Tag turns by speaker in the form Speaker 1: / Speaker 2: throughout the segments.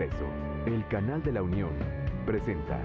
Speaker 1: Congreso, el canal de la Unión, presenta.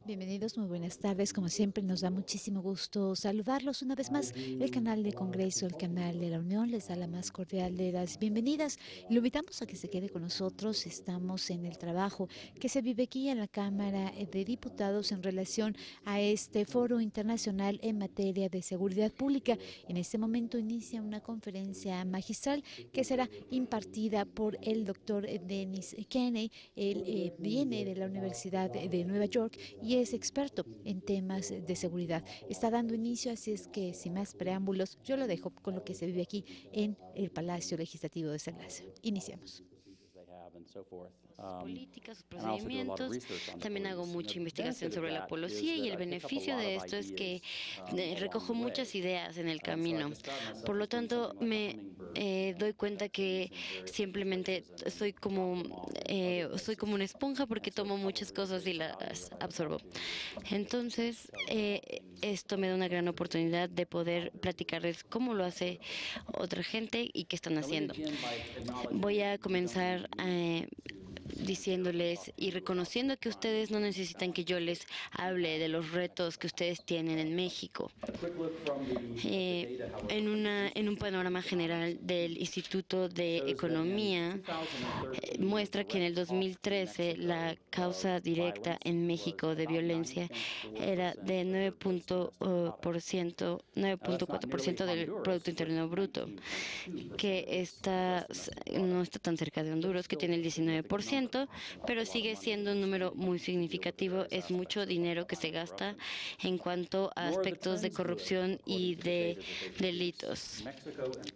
Speaker 2: Bienvenidos, muy buenas tardes. Como siempre, nos da muchísimo gusto saludarlos una vez más. El canal de Congreso, el canal de la Unión, les da la más cordial de las bienvenidas. Lo invitamos a que se quede con nosotros. Estamos en el trabajo que se vive aquí en la Cámara de Diputados en relación a este foro internacional en materia de seguridad pública. En este momento inicia una conferencia magistral que será impartida por el doctor Dennis Kenney. Él viene de la Universidad de Nueva York y es experto en temas de seguridad. Está dando inicio, así es que sin más preámbulos, yo lo dejo con lo que se vive aquí en el Palacio Legislativo de San Blas. Iniciamos.
Speaker 3: Políticas, sus procedimientos. También hago mucha investigación sobre la policía y el beneficio de esto es que recojo muchas ideas en el camino. Por lo tanto, me doy cuenta que simplemente soy como una esponja porque tomo muchas cosas y las absorbo. Entonces, esto me da una gran oportunidad de poder platicarles cómo lo hace otra gente y qué están haciendo. Voy a comenzar diciéndoles y reconociendo que ustedes no necesitan que yo les hable de los retos que ustedes tienen en México. En un panorama general del Instituto de Economía, muestra que en el 2013 la causa directa en México de violencia era de 9.4% del Producto Interno Bruto, que no está tan cerca de Honduras, que tiene el 19%, pero sigue siendo un número muy significativo. Es mucho dinero que se gasta en cuanto a aspectos de corrupción y de delitos.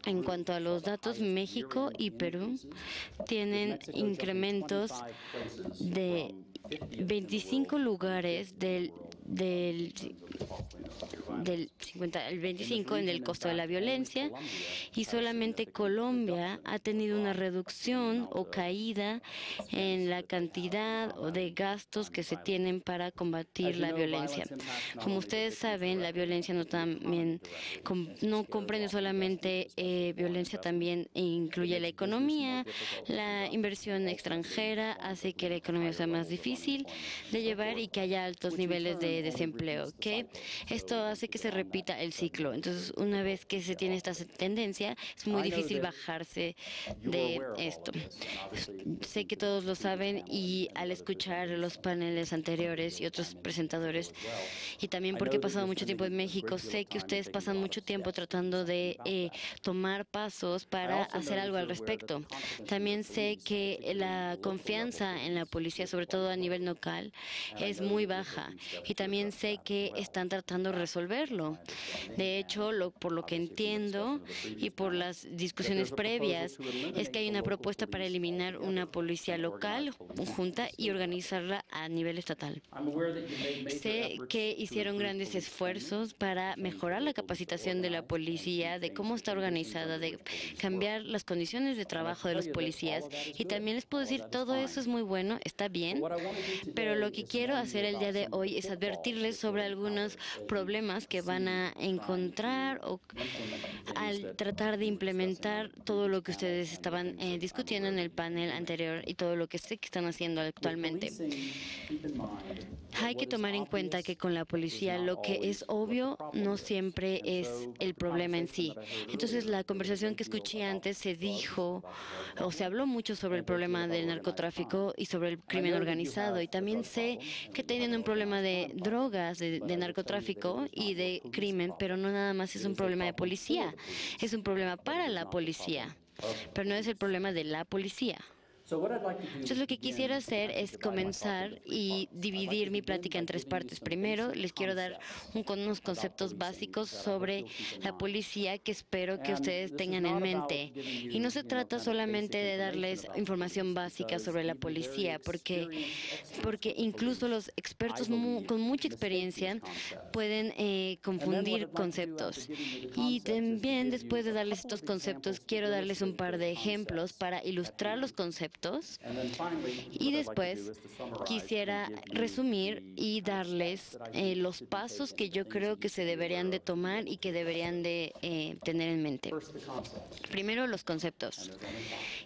Speaker 3: En cuanto a los datos, México y Perú tienen incrementos de 25 lugares del 50 al 25 en el costo de la violencia, y solamente Colombia ha tenido una reducción o caída en la cantidad o de gastos que se tienen para combatir la violencia. Como ustedes saben, la violencia no comprende solamente violencia, también incluye la economía. La inversión extranjera hace que la economía sea más difícil de llevar y que haya altos niveles de desempleo, que esto hace que se repita el ciclo. Entonces, una vez que se tiene esta tendencia, es muy difícil bajarse de esto. Sé que todos lo saben, y al escuchar los paneles anteriores y otros presentadores, y también porque he pasado mucho tiempo en México, sé que ustedes pasan mucho tiempo tratando de tomar pasos para hacer algo al respecto. También sé que la confianza en la policía, sobre todo a nivel local, es muy baja, y también sé que están tratando de resolverlo. De hecho, por lo que entiendo y por las discusiones previas, es que hay una propuesta para eliminar una policía local junta y organizarla a nivel estatal. Sé que hicieron grandes esfuerzos para mejorar la capacitación de la policía, de cómo está organizada, de cambiar las condiciones de trabajo de los policías, y también les puedo decir, todo eso es muy bueno, está bien, pero lo que quiero hacer el día de hoy es advertirles sobre algunos problemas que van a encontrar al tratar de implementar todo lo que ustedes estaban discutiendo en el panel anterior y todo lo que sé que están haciendo actualmente. Hay que tomar en cuenta que con la policía lo que es obvio no siempre es el problema en sí. Entonces, la conversación que escuché antes se habló mucho sobre el problema del narcotráfico y sobre el crimen organizado, y también sé que tienen un problema de drogas, de narcotráfico y de crimen, pero no nada más es un problema de policía, es un problema para la policía, pero no es el problema de la policía. Entonces, lo que quisiera hacer es comenzar y dividir mi plática en tres partes. Primero, les quiero dar unos conceptos básicos sobre la policía que espero que ustedes tengan en mente. Y no se trata solamente de darles información básica sobre la policía, porque incluso los expertos con mucha experiencia pueden confundir conceptos. Y también, después de darles estos conceptos, quiero darles un par de ejemplos para ilustrar los conceptos. Y después quisiera resumir y darles los pasos que yo creo que se deberían de tomar y que deberían de tener en mente. Primero, los conceptos.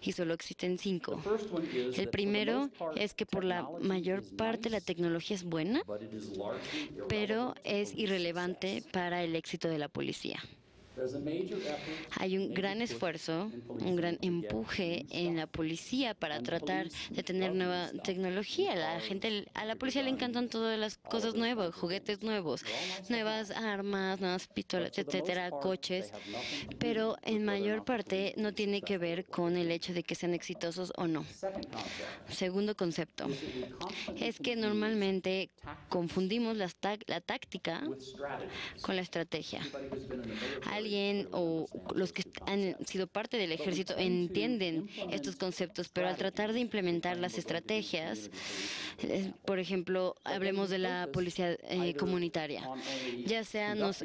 Speaker 3: Y solo existen 5. El primero es que por la mayor parte la tecnología es buena, pero es irrelevante para el éxito de la policía. Hay un gran esfuerzo, un gran empuje en la policía para tratar de tener nueva tecnología. A la policía le encantan todas las cosas nuevas, juguetes nuevos, nuevas armas, nuevas pistolas, etcétera, coches, pero en mayor parte no tiene que ver con el hecho de que sean exitosos o no. Segundo concepto es que normalmente confundimos la táctica con la estrategia. Alguien o los que han sido parte del ejército entienden estos conceptos, pero al tratar de implementar las estrategias, por ejemplo, hablemos de la policía comunitaria, ya sea nos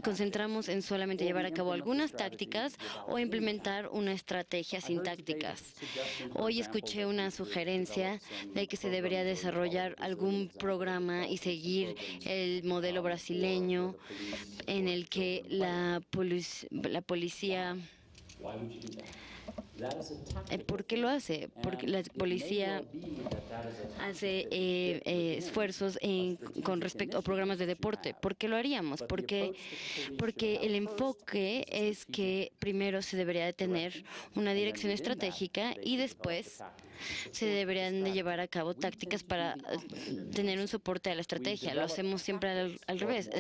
Speaker 3: concentramos en solamente llevar a cabo algunas tácticas o implementar una estrategia sin tácticas. Hoy escuché una sugerencia de que se debería desarrollar algún programa y seguir el modelo brasileño en el que la policía... ¿Por qué lo hace? Porque la policía hace esfuerzos con respecto a programas de deporte. ¿Por qué lo haríamos? Porque el enfoque es que primero se debería de tener una dirección estratégica y después se deberían de llevar a cabo tácticas para tener un soporte a la estrategia. Lo hacemos siempre al revés.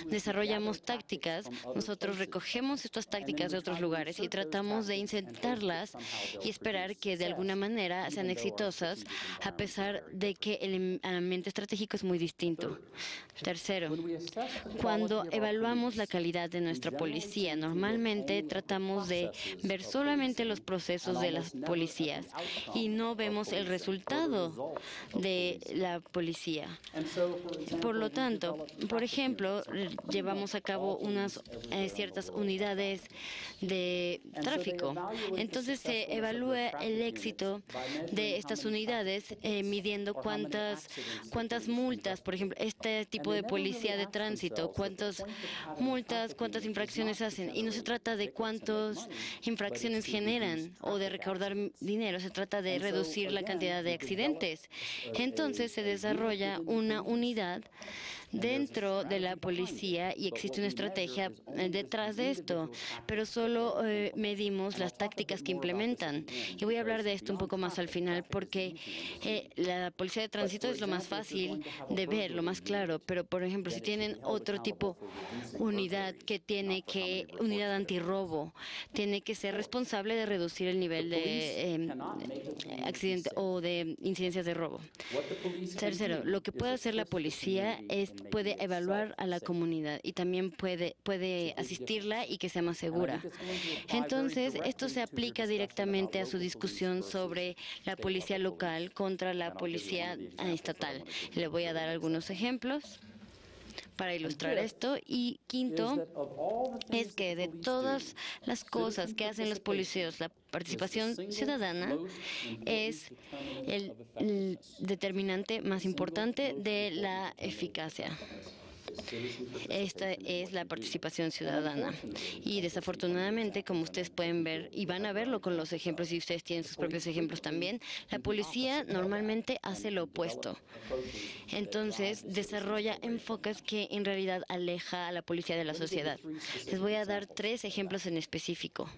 Speaker 3: Desarrollamos tácticas, nosotros recogemos estas tácticas de otros lugares y tratamos de insertarlas y esperar que de alguna manera sean exitosas, a pesar de que el ambiente estratégico es muy distinto. Tercero, cuando evaluamos la calidad de nuestra policía, normalmente tratamos de ver solamente los procesos de las policías y no vemos el resultado de la policía. Por lo tanto, por ejemplo, llevamos a cabo unas ciertas unidades de tráfico. Entonces se evalúa el éxito de estas unidades midiendo cuántas multas, por ejemplo, este tipo de policía de tránsito, cuántas multas, cuántas infracciones hacen. Y no se trata de cuántas infracciones generan o de recaudar dinero, se trata de reducir la cantidad de accidentes. Entonces se desarrolla una unidad dentro de la policía y existe una estrategia detrás de esto, pero solo medimos las tácticas que implementan. Y voy a hablar de esto un poco más al final, porque la policía de tránsito es lo más fácil de ver, lo más claro, pero por ejemplo, si tienen otro tipo unidad unidad antirrobo, tiene que ser responsable de reducir el nivel de accidente o de incidencias de robo. Tercero, lo que puede hacer la policía puede evaluar a la comunidad y también puede asistirla y que sea más segura. Entonces, esto se aplica directamente a su discusión sobre la policía local contra la policía estatal. Le voy a dar algunos ejemplos para ilustrar esto. Y quinto, es que de todas las cosas que hacen los policías, la participación ciudadana es el determinante más importante de la eficacia. Esta es la participación ciudadana. Y desafortunadamente, como ustedes pueden ver, y van a verlo con los ejemplos, y ustedes tienen sus propios ejemplos también, la policía normalmente hace lo opuesto. Entonces, desarrolla enfoques que en realidad aleja a la policía de la sociedad. Les voy a dar 3 ejemplos en específico.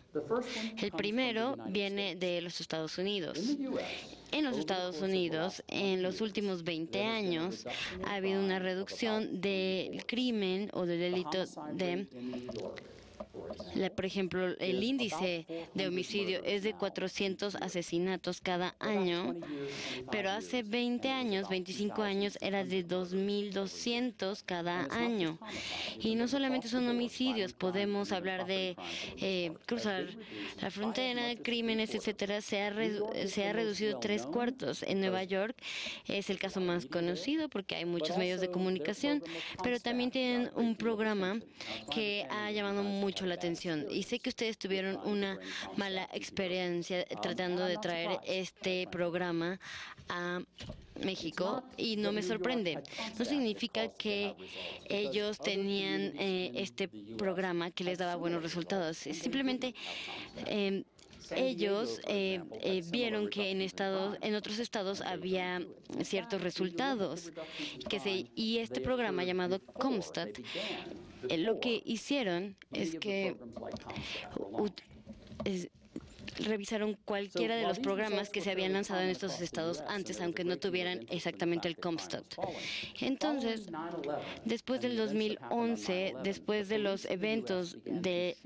Speaker 3: El primero viene de los Estados Unidos. En los Estados Unidos, en los últimos 20 años, ha habido una reducción del crimen o del delito Por ejemplo, el índice de homicidio es de 400 asesinatos cada año, pero hace 20 años, 25 años, era de 2.200 cada año. Y no solamente son homicidios, podemos hablar de cruzar la frontera, crímenes, etcétera. Se ha reducido 3/4. En Nueva York es el caso más conocido porque hay muchos medios de comunicación, pero también tienen un programa que ha llamado mucho la atención. Y sé que ustedes tuvieron una mala experiencia tratando de traer este programa a México y no me sorprende. No significa que ellos tenían este programa que les daba buenos resultados. Simplemente ellos vieron que en otros estados había ciertos resultados y este programa llamado Comstat, lo que hicieron es que revisaron cualquiera de los programas que se habían lanzado en estos estados antes, aunque no tuvieran exactamente el Comstat. Entonces, después del 2011, después de los eventos de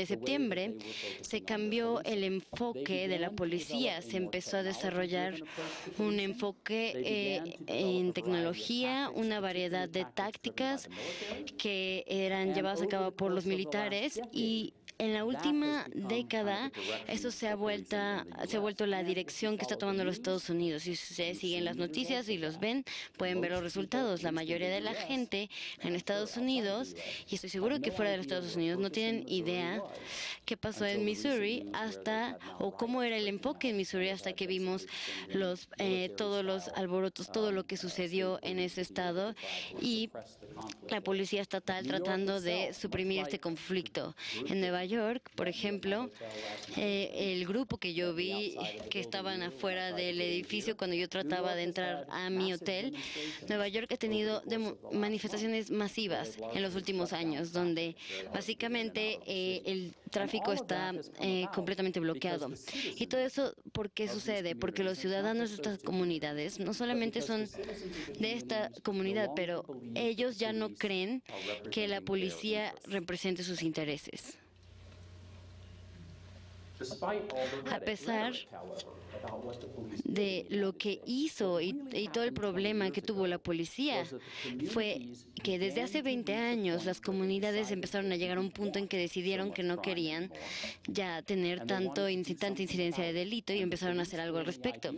Speaker 3: septiembre, se cambió el enfoque de la policía. Se empezó a desarrollar un enfoque en tecnología, una variedad de tácticas que eran llevadas a cabo por los militares y en la última década, eso se ha vuelto la dirección que está tomando los Estados Unidos. Si ustedes siguen las noticias y los ven, pueden ver los resultados. La mayoría de la gente en Estados Unidos, y estoy seguro que fuera de los Estados Unidos, no tienen idea qué pasó en Missouri o cómo era el enfoque en Missouri hasta que vimos todos los alborotos, todo lo que sucedió en ese estado y la policía estatal tratando de suprimir este conflicto. En Nueva York, por ejemplo, el grupo que yo vi que estaban afuera del edificio cuando yo trataba de entrar a mi hotel, Nueva York ha tenido manifestaciones masivas en los últimos años, donde básicamente el tráfico está completamente bloqueado. Y todo eso, ¿por qué sucede? Porque los ciudadanos de estas comunidades no solamente son de esta comunidad, pero ellos ya no creen que la policía represente sus intereses. A pesar de lo que hizo y todo el problema que tuvo la policía, fue que desde hace 20 años las comunidades empezaron a llegar a un punto en que decidieron que no querían ya tener tanta incidencia de delito y empezaron a hacer algo al respecto.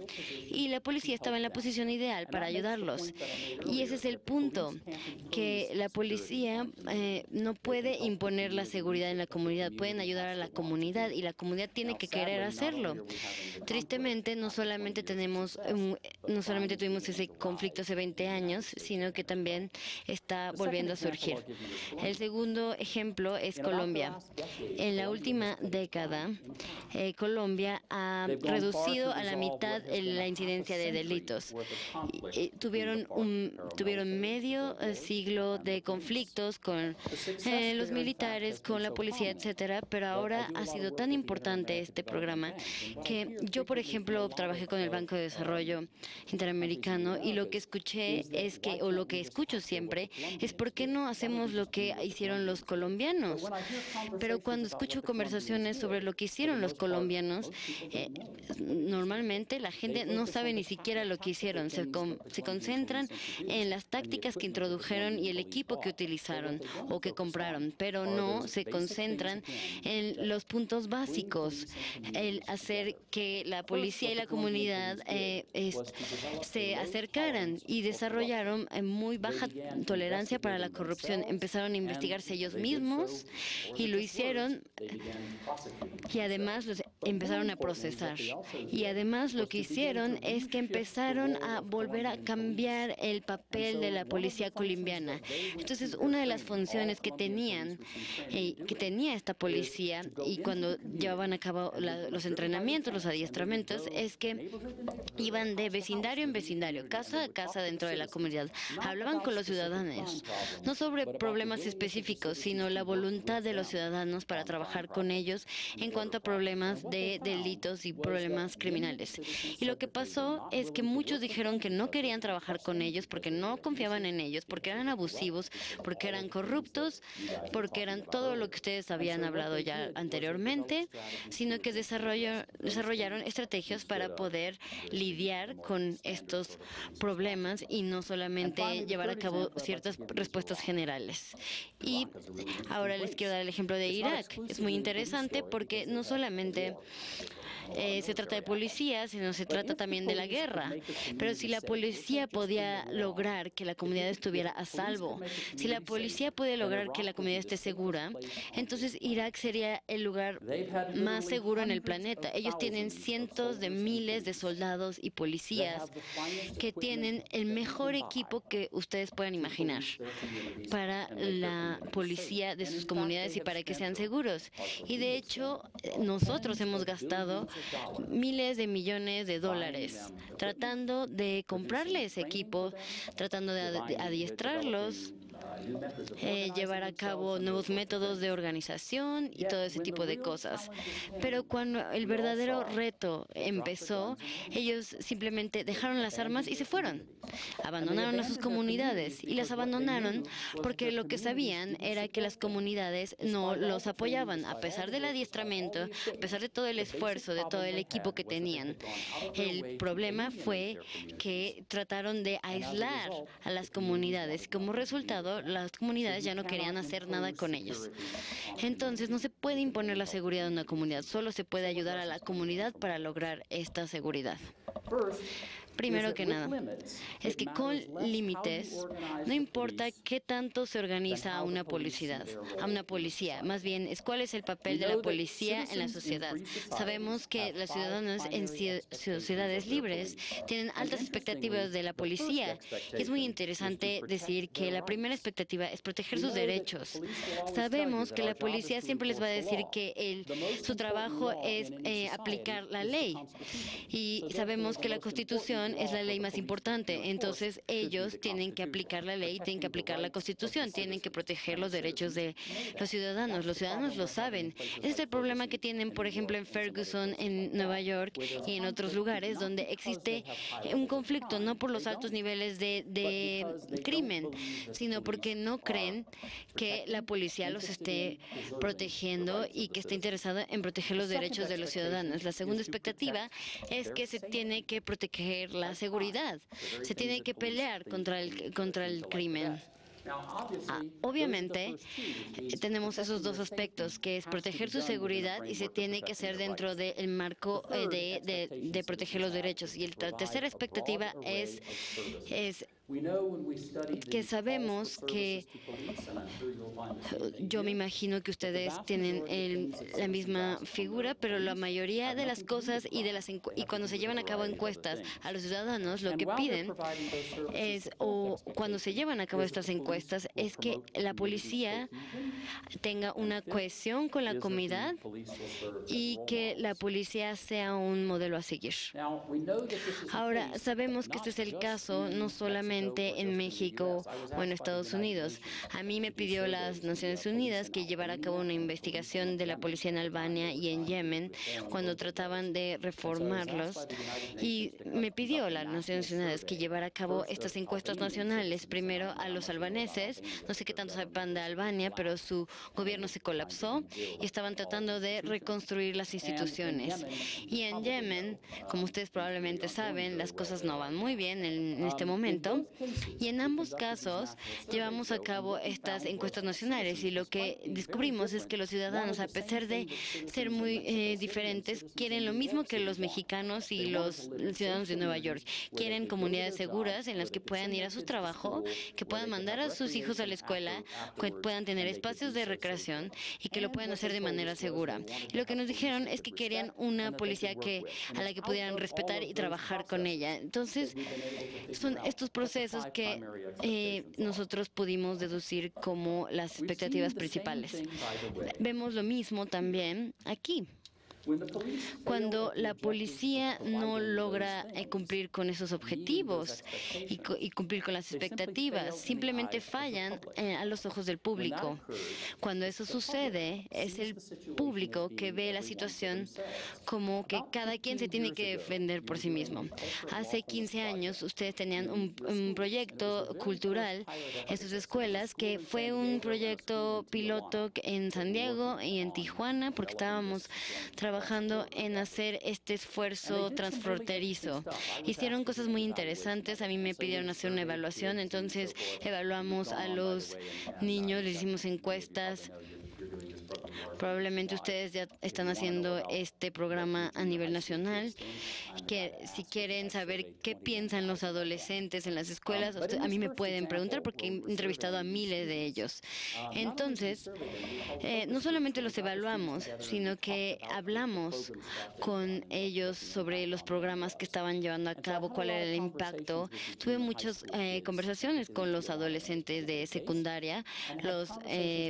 Speaker 3: Y la policía estaba en la posición ideal para ayudarlos. Y ese es el punto, que la policía no puede imponer la seguridad en la comunidad, pueden ayudar a la comunidad y la comunidad tiene que querer hacerlo. Tristemente, no solamente tuvimos ese conflicto hace 20 años, sino que también está volviendo a surgir. El segundo ejemplo es Colombia. En la última década, Colombia ha reducido a la mitad la incidencia de delitos. Tuvieron medio siglo de conflictos con los militares, con la policía, etcétera, pero ahora ha sido tan importante este programa que yo, por ejemplo, trabajé con el Banco de Desarrollo Interamericano y lo que escuché lo que escucho siempre es ¿por qué no hacemos lo que hicieron los colombianos? Pero cuando escucho conversaciones sobre lo que hicieron los colombianos, normalmente la gente no sabe ni siquiera lo que hicieron. Se concentran en las tácticas que introdujeron y el equipo que utilizaron o que compraron, pero no se concentran en los puntos básicos, el hacer que la policía y la comunidad se acercaran y desarrollaron muy baja tolerancia para la corrupción. Empezaron a investigarse ellos mismos y lo hicieron y además los empezaron a procesar. Y además lo que hicieron es que empezaron a volver a cambiar el papel de la policía colombiana. Entonces, una de las funciones que tenía esta policía y cuando llevaban a cabo los entrenamientos, los adiestramientos, es que iban de vecindario en vecindario, casa a casa dentro de la comunidad. Hablaban con los ciudadanos, no sobre problemas específicos, sino la voluntad de los ciudadanos para trabajar con ellos en cuanto a problemas de delitos y problemas criminales. Y lo que pasó es que muchos dijeron que no querían trabajar con ellos porque no confiaban en ellos, porque eran abusivos, porque eran corruptos, porque eran todo lo que ustedes habían hablado ya anteriormente, sino que desarrollaron estrategias para poder lidiar con estos problemas y no solamente llevar a cabo ciertas respuestas generales. Y ahora les quiero dar el ejemplo de Irak. Es muy interesante porque no solamente se trata de policía, sino se trata también de la guerra. Pero si la policía podía lograr que la comunidad estuviera a salvo, si la policía puede lograr que la comunidad esté segura, entonces Irak sería el lugar más seguro en el planeta. Ellos tienen cientos de miles de soldados y policías que tienen el mejor equipo que ustedes puedan imaginar para la policía de sus comunidades y para que sean seguros. Y de hecho, nosotros hemos gastado miles de millones de dólares tratando de comprarle ese equipo, tratando de adiestrarlos, llevar a cabo nuevos métodos de organización y todo ese tipo de cosas. Pero cuando el verdadero reto empezó, ellos simplemente dejaron las armas y se fueron. Abandonaron a sus comunidades y las abandonaron porque lo que sabían era que las comunidades no los apoyaban, a pesar del adiestramiento, a pesar de todo el esfuerzo, de todo el equipo que tenían. El problema fue que trataron de aislar a las comunidades. Como resultado, las comunidades ya no querían hacer nada con ellos. Entonces, no se puede imponer la seguridad de una comunidad, solo se puede ayudar a la comunidad para lograr esta seguridad. Primero que nada, es que con límites, no importa qué tanto se organiza a una policía, más bien es cuál es el papel de la policía en la sociedad. Sabemos que los ciudadanos en sociedades libres tienen altas expectativas de la policía. Y es muy interesante decir que la primera expectativa es proteger sus derechos. Sabemos que la policía siempre les va a decir que su trabajo es aplicar la ley. Y sabemos que la Constitución es la ley más importante, entonces ellos tienen que aplicar la ley, tienen que aplicar la Constitución, tienen que proteger los derechos de los ciudadanos lo saben. Ese es el problema que tienen, por ejemplo, en Ferguson, en Nueva York y en otros lugares donde existe un conflicto, no por los altos niveles de crimen, sino porque no creen que la policía los esté protegiendo y que esté interesada en proteger los derechos de los ciudadanos. La segunda expectativa es que se tiene que proteger la seguridad. Se tiene que pelear contra el crimen. Obviamente, tenemos esos dos aspectos, que es proteger su seguridad y se tiene que hacer dentro del marco de proteger los derechos. Y la tercera expectativa es que sabemos que yo me imagino que ustedes tienen la misma figura, pero la mayoría de las cosas y cuando se llevan a cabo encuestas a los ciudadanos, lo que piden es, o cuando se llevan a cabo estas encuestas, es que la policía tenga una cohesión con la comunidad y que la policía sea un modelo a seguir. Ahora, sabemos que este es el caso no solamente en México o en Estados Unidos. A mí me pidió las Naciones Unidas que llevara a cabo una investigación de la policía en Albania y en Yemen cuando trataban de reformarlos, y me pidió las Naciones Unidas que llevara a cabo estas encuestas nacionales, primero a los albaneses. No sé qué tanto saben de Albania, pero su gobierno se colapsó y estaban tratando de reconstruir las instituciones. Y en Yemen, como ustedes probablemente saben, las cosas no van muy bien en este momento. Y en ambos casos llevamos a cabo estas encuestas nacionales y lo que descubrimos es que los ciudadanos, a pesar de ser muy diferentes, quieren lo mismo que los mexicanos y los ciudadanos de Nueva York. Quieren comunidades seguras en las que puedan ir a su trabajo, que puedan mandar a sus hijos a la escuela, que puedan tener espacios de recreación y que lo puedan hacer de manera segura. Y lo que nos dijeron es que querían una policía a la que pudieran respetar y trabajar con ella. Entonces, son estos procesos que nosotros pudimos deducir como las expectativas principales. Vemos lo mismo también aquí. Cuando la policía no logra cumplir con esos objetivos y cumplir con las expectativas, simplemente fallan a los ojos del público. Cuando eso sucede, es el público que ve la situación como que cada quien se tiene que defender por sí mismo. Hace 15 años ustedes tenían un proyecto cultural en sus escuelas que fue un proyecto piloto en San Diego y en Tijuana, porque estábamos trabajando en hacer este esfuerzo transfronterizo. Hicieron cosas muy interesantes. A mí me pidieron hacer una evaluación, entonces evaluamos a los niños, les hicimos encuestas. Probablemente ustedes ya están haciendo este programa a nivel nacional, que si quieren saber qué piensan los adolescentes en las escuelas, a mí me pueden preguntar porque he entrevistado a miles de ellos. Entonces, no solamente los evaluamos, sino que hablamos con ellos sobre los programas que estaban llevando a cabo, cuál era el impacto. Tuve muchas conversaciones con los adolescentes de secundaria,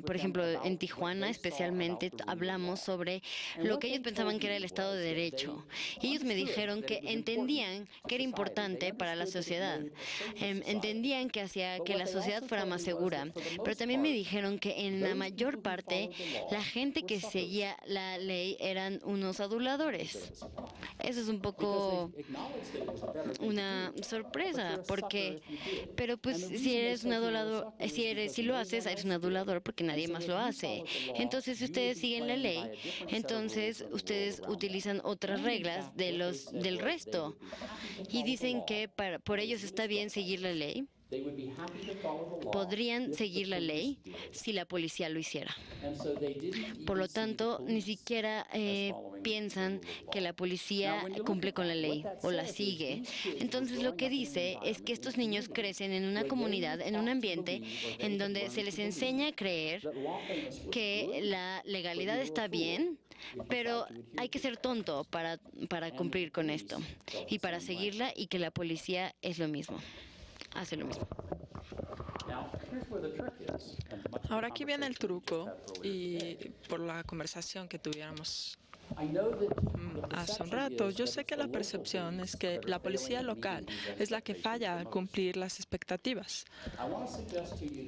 Speaker 3: por ejemplo, en Tijuana especialmente, hablamos sobre lo que ellos pensaban que era el Estado de Derecho. Y ellos me dijeron que entendían que era importante para la sociedad. Entendían que hacía que la sociedad fuera más segura. Pero también me dijeron que en la mayor parte la gente que seguía la ley eran unos aduladores. Eso es un poco una sorpresa, pero pues si eres un adulador, si lo haces, eres un adulador porque nadie más lo hace. Entonces, si ustedes siguen la ley, entonces ustedes utilizan otras reglas del resto y dicen que por ellos está bien seguir la ley. Podrían seguir la ley si la policía lo hiciera. Por lo tanto, ni siquiera piensan que la policía cumple con la ley o la sigue. Entonces, lo que dice es que estos niños crecen en una comunidad, en un ambiente en donde se les enseña a creer que la legalidad está bien, pero hay que ser tonto para cumplir con esto y para seguirla, y que la policía es lo mismo. Hace lo mismo.
Speaker 4: Ahora aquí viene el truco, y por la conversación que tuviéramos hace un rato, yo sé que la percepción es que la policía local es la que falla al cumplir las expectativas.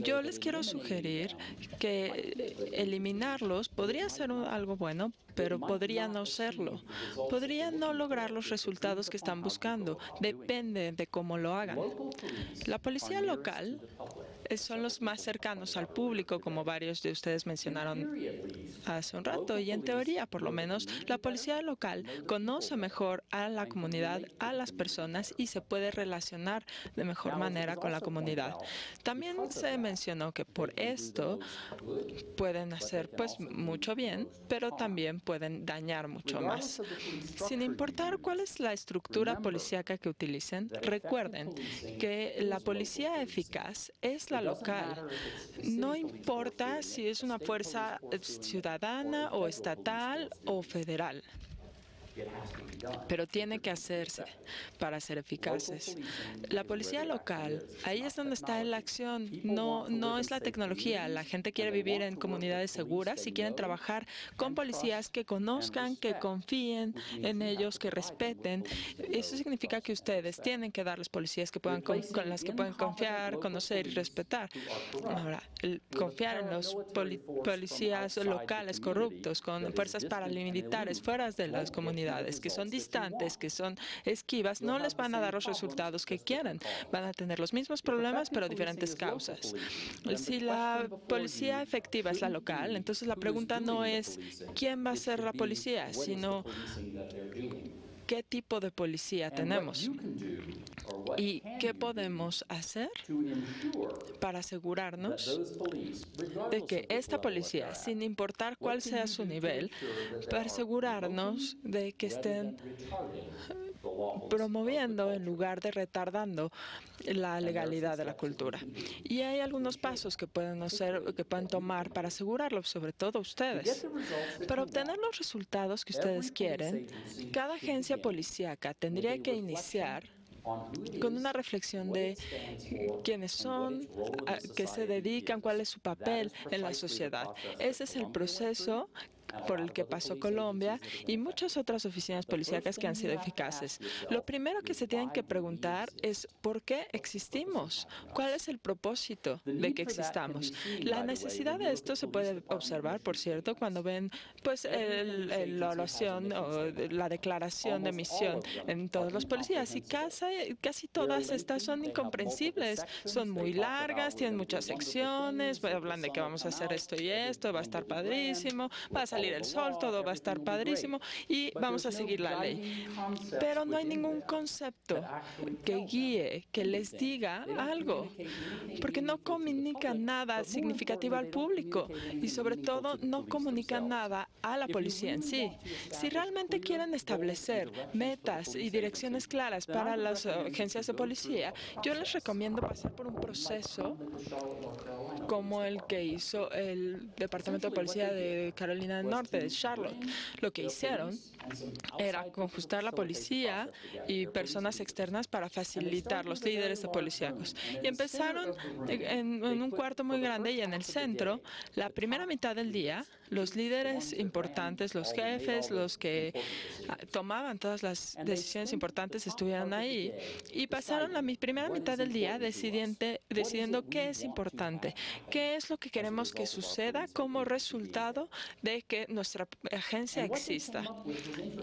Speaker 4: Yo les quiero sugerir que eliminarlos podría ser algo bueno, pero podría no serlo. Podría no lograr los resultados que están buscando. Depende de cómo lo hagan. La policía local son los más cercanos al público, como varios de ustedes mencionaron hace un rato, y en teoría, por lo menos, la policía local conoce mejor a la comunidad, a las personas, y se puede relacionar de mejor manera con la comunidad. También se mencionó que por esto pueden hacer pues mucho bien, pero también pueden dañar mucho más. Sin importar cuál es la estructura policíaca que utilicen, recuerden que la policía eficaz es la local. No importa si es una fuerza ciudadana o estatal o federal, pero tiene que hacerse para ser eficaces. La policía local, ahí es donde está la acción, no es la tecnología. La gente quiere vivir en comunidades seguras y quieren trabajar con policías que conozcan, que confíen en ellos, que respeten. Eso significa que ustedes tienen que darles policías que puedan con las que pueden confiar, conocer y respetar. Ahora, confiar en los policías locales corruptos, con fuerzas paramilitares fuera de las comunidades, que son distantes, que son esquivas, no les van a dar los resultados que quieren. Van a tener los mismos problemas, pero diferentes causas. Si la policía efectiva es la local, entonces la pregunta no es quién va a ser la policía, sino qué tipo de policía tenemos y qué podemos hacer para asegurarnos de que esta policía, sin importar cuál sea su nivel, para asegurarnos de que estén promoviendo en lugar de retardando la legalidad de la cultura. Y hay algunos pasos que pueden tomar para asegurarlo, sobre todo ustedes. Para obtener los resultados que ustedes quieren, cada agencia policíaca tendría que iniciar con una reflexión de quiénes son, a qué se dedican, cuál es su papel en la sociedad. Ese es el proceso por el que pasó Colombia y muchas otras oficinas policíacas que han sido eficaces. Lo primero que se tienen que preguntar es ¿por qué existimos? ¿Cuál es el propósito de que existamos? La necesidad de esto se puede observar, por cierto, cuando ven pues la oración o la declaración de misión en todos los policías, y casi todas estas son incomprensibles, son muy largas, tienen muchas secciones, hablan de que vamos a hacer esto y esto, va a estar padrísimo, va a salir el sol, todo va a estar padrísimo y vamos a seguir la ley. Pero no hay ningún concepto que guíe, que les diga algo, porque no comunican nada significativo al público y sobre todo no comunican nada a la policía en sí. Si realmente quieren establecer metas y direcciones claras para las agencias de policía, yo les recomiendo pasar por un proceso como el que hizo el Departamento de Policía de Carolina del Norte, de Charlotte. Lo que hicieron era conjuntar la policía y personas externas para facilitar los líderes de policíacos. Y empezaron en un cuarto muy grande y en el centro, la primera mitad del día, los líderes importantes, los jefes, los que tomaban todas las decisiones importantes estuvieron ahí y pasaron la primera mitad del día decidiendo qué es importante, qué es lo que queremos que suceda como resultado de que nuestra agencia exista.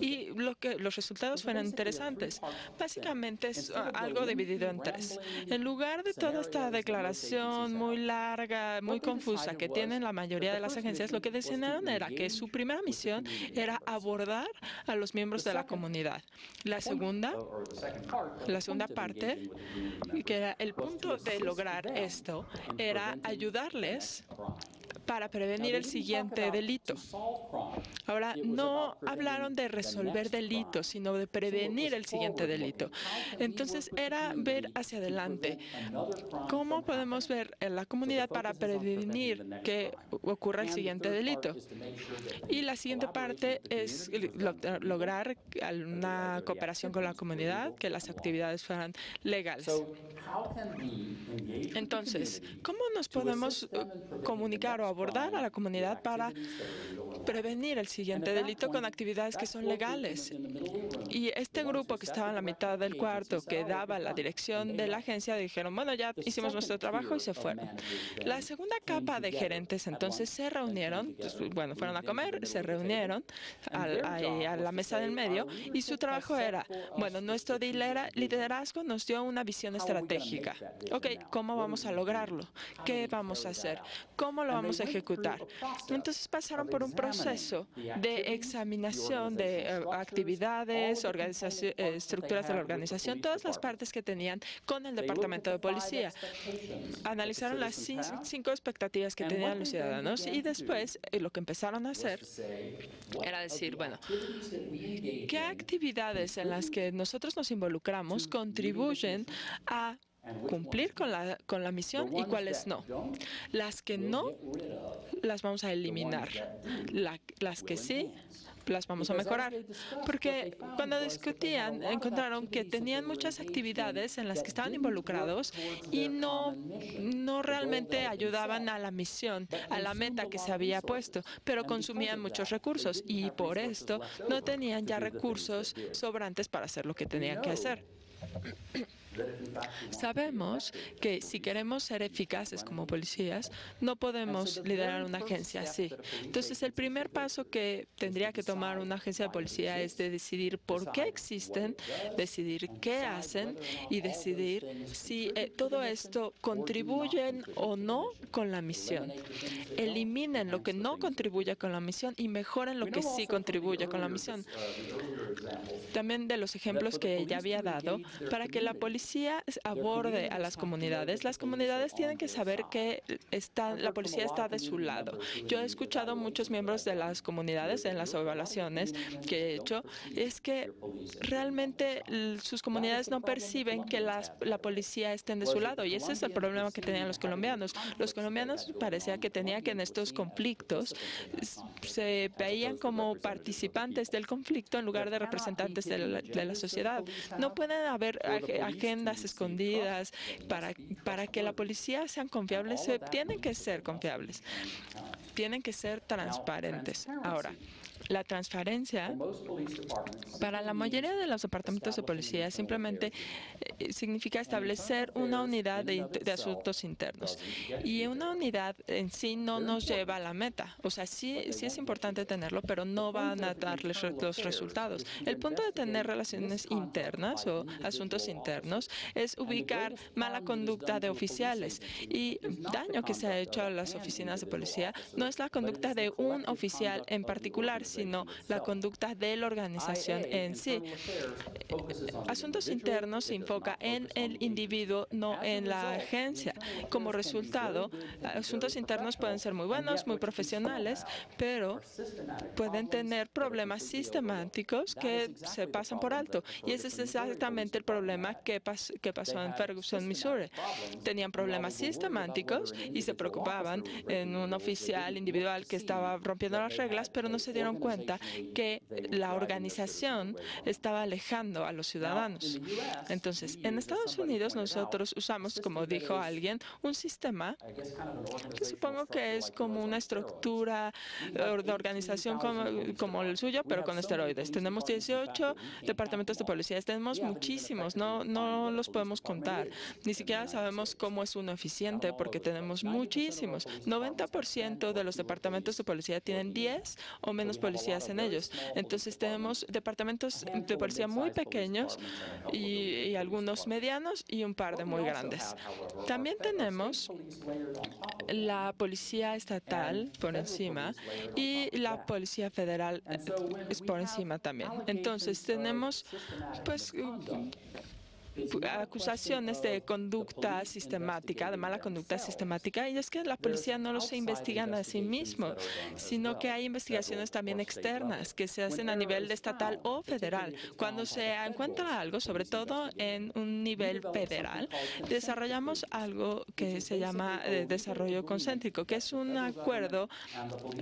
Speaker 4: Y los resultados fueron interesantes. Básicamente es algo dividido en tres. En lugar de toda esta declaración muy larga, muy confusa que tienen la mayoría de las agencias, lo que decidieron era que su primera misión era abordar a los miembros de la comunidad. La segunda parte, que era el punto de lograr esto, era ayudarles para prevenir el siguiente delito. Ahora, no hablaron de resolver delitos, sino de prevenir el siguiente delito. Entonces, era ver hacia adelante. ¿Cómo podemos ver en la comunidad para prevenir que ocurra el siguiente delito? Y la siguiente parte es lograr una cooperación con la comunidad, que las actividades fueran legales. Entonces, ¿cómo nos podemos comunicar o abordar a la comunidad para prevenir el siguiente delito con actividades que son legales? Y este grupo que estaba en la mitad del cuarto, que daba la dirección de la agencia, dijeron, bueno, ya hicimos nuestro trabajo y se fueron. La segunda capa de gerentes entonces se reunieron, bueno, fueron a comer, se reunieron a la mesa del medio y su trabajo era, bueno, nuestro liderazgo nos dio una visión estratégica. Ok, ¿cómo vamos a lograrlo? ¿Qué vamos a hacer? ¿Cómo lo vamos a ejecutar? Entonces pasaron por un proceso de examinación de actividades, estructuras de la organización, todas las partes que tenían con el Departamento de Policía. Analizaron las 5 expectativas que tenían los ciudadanos y después lo que empezaron a hacer era decir, bueno, ¿qué actividades en las que nosotros nos involucramos contribuyen a cumplir con la misión y cuáles no? Las que no, las vamos a eliminar. Las que sí, las vamos a mejorar. Porque cuando discutían, encontraron que tenían muchas actividades en las que estaban involucrados y no realmente ayudaban a la misión, a la meta que se había puesto, pero consumían muchos recursos y por esto no tenían ya recursos sobrantes para hacer lo que tenían que hacer. Sabemos que si queremos ser eficaces como policías, no podemos liderar una agencia así. Entonces, el primer paso que tendría que tomar una agencia de policía es de decidir por qué existen, decidir qué hacen y decidir si todo esto contribuye o no con la misión. Eliminen lo que no contribuye con la misión y mejoren lo que sí contribuye con la misión. También de los ejemplos que ya había dado, para que la policía aborde a las comunidades tienen que saber que la policía está de su lado. Yo he escuchado muchos miembros de las comunidades en las evaluaciones que he hecho, es que realmente sus comunidades no perciben que la policía esté de su lado, y ese es el problema que tenían los colombianos. Los colombianos parecía que tenían que en estos conflictos se veían como participantes del conflicto en lugar de representantes de la sociedad. No pueden haber agendas escondidas para que la policía sean confiables, tienen que ser confiables. tienen que ser transparentes. Ahora, la transparencia para la mayoría de los departamentos de policía simplemente significa establecer una unidad de asuntos internos. Y una unidad en sí no nos lleva a la meta. O sea, sí es importante tenerlo, pero no van a darles los resultados. El punto de tener relaciones internas o asuntos internos es ubicar mala conducta de oficiales. Y daño que se ha hecho a las oficinas de policía no es la conducta de un oficial en particular, sino la conducta de la organización en sí. Asuntos internos se enfoca en el individuo, no en la agencia. Como resultado, asuntos internos pueden ser muy buenos, muy profesionales, pero pueden tener problemas sistemáticos que se pasan por alto. Y ese es exactamente el problema que pasó en Ferguson, Missouri. Tenían problemas sistemáticos y se preocupaban en un oficial individual que estaba rompiendo las reglas, pero no se dieron cuenta que la organización estaba alejando a los ciudadanos. Entonces, en Estados Unidos nosotros usamos, como dijo alguien, un sistema que supongo que es como una estructura de organización como el suyo, pero con esteroides. Tenemos 18 departamentos de policía, tenemos muchísimos, no los podemos contar. Ni siquiera sabemos cómo es uno eficiente porque tenemos muchísimos. 90% de los departamentos de policía tienen 10 o menos policías en ellos. Entonces tenemos departamentos de policía muy pequeños y algunos medianos y un par de muy grandes. También tenemos la policía estatal por encima y la policía federal por encima también. Entonces tenemos pues acusaciones de conducta sistemática, de mala conducta sistemática, y es que la policía no los investigan a sí mismo, sino que hay investigaciones también externas que se hacen a nivel estatal o federal. Cuando se encuentra algo, sobre todo en un nivel federal, desarrollamos algo que se llama desarrollo concéntrico, que es un acuerdo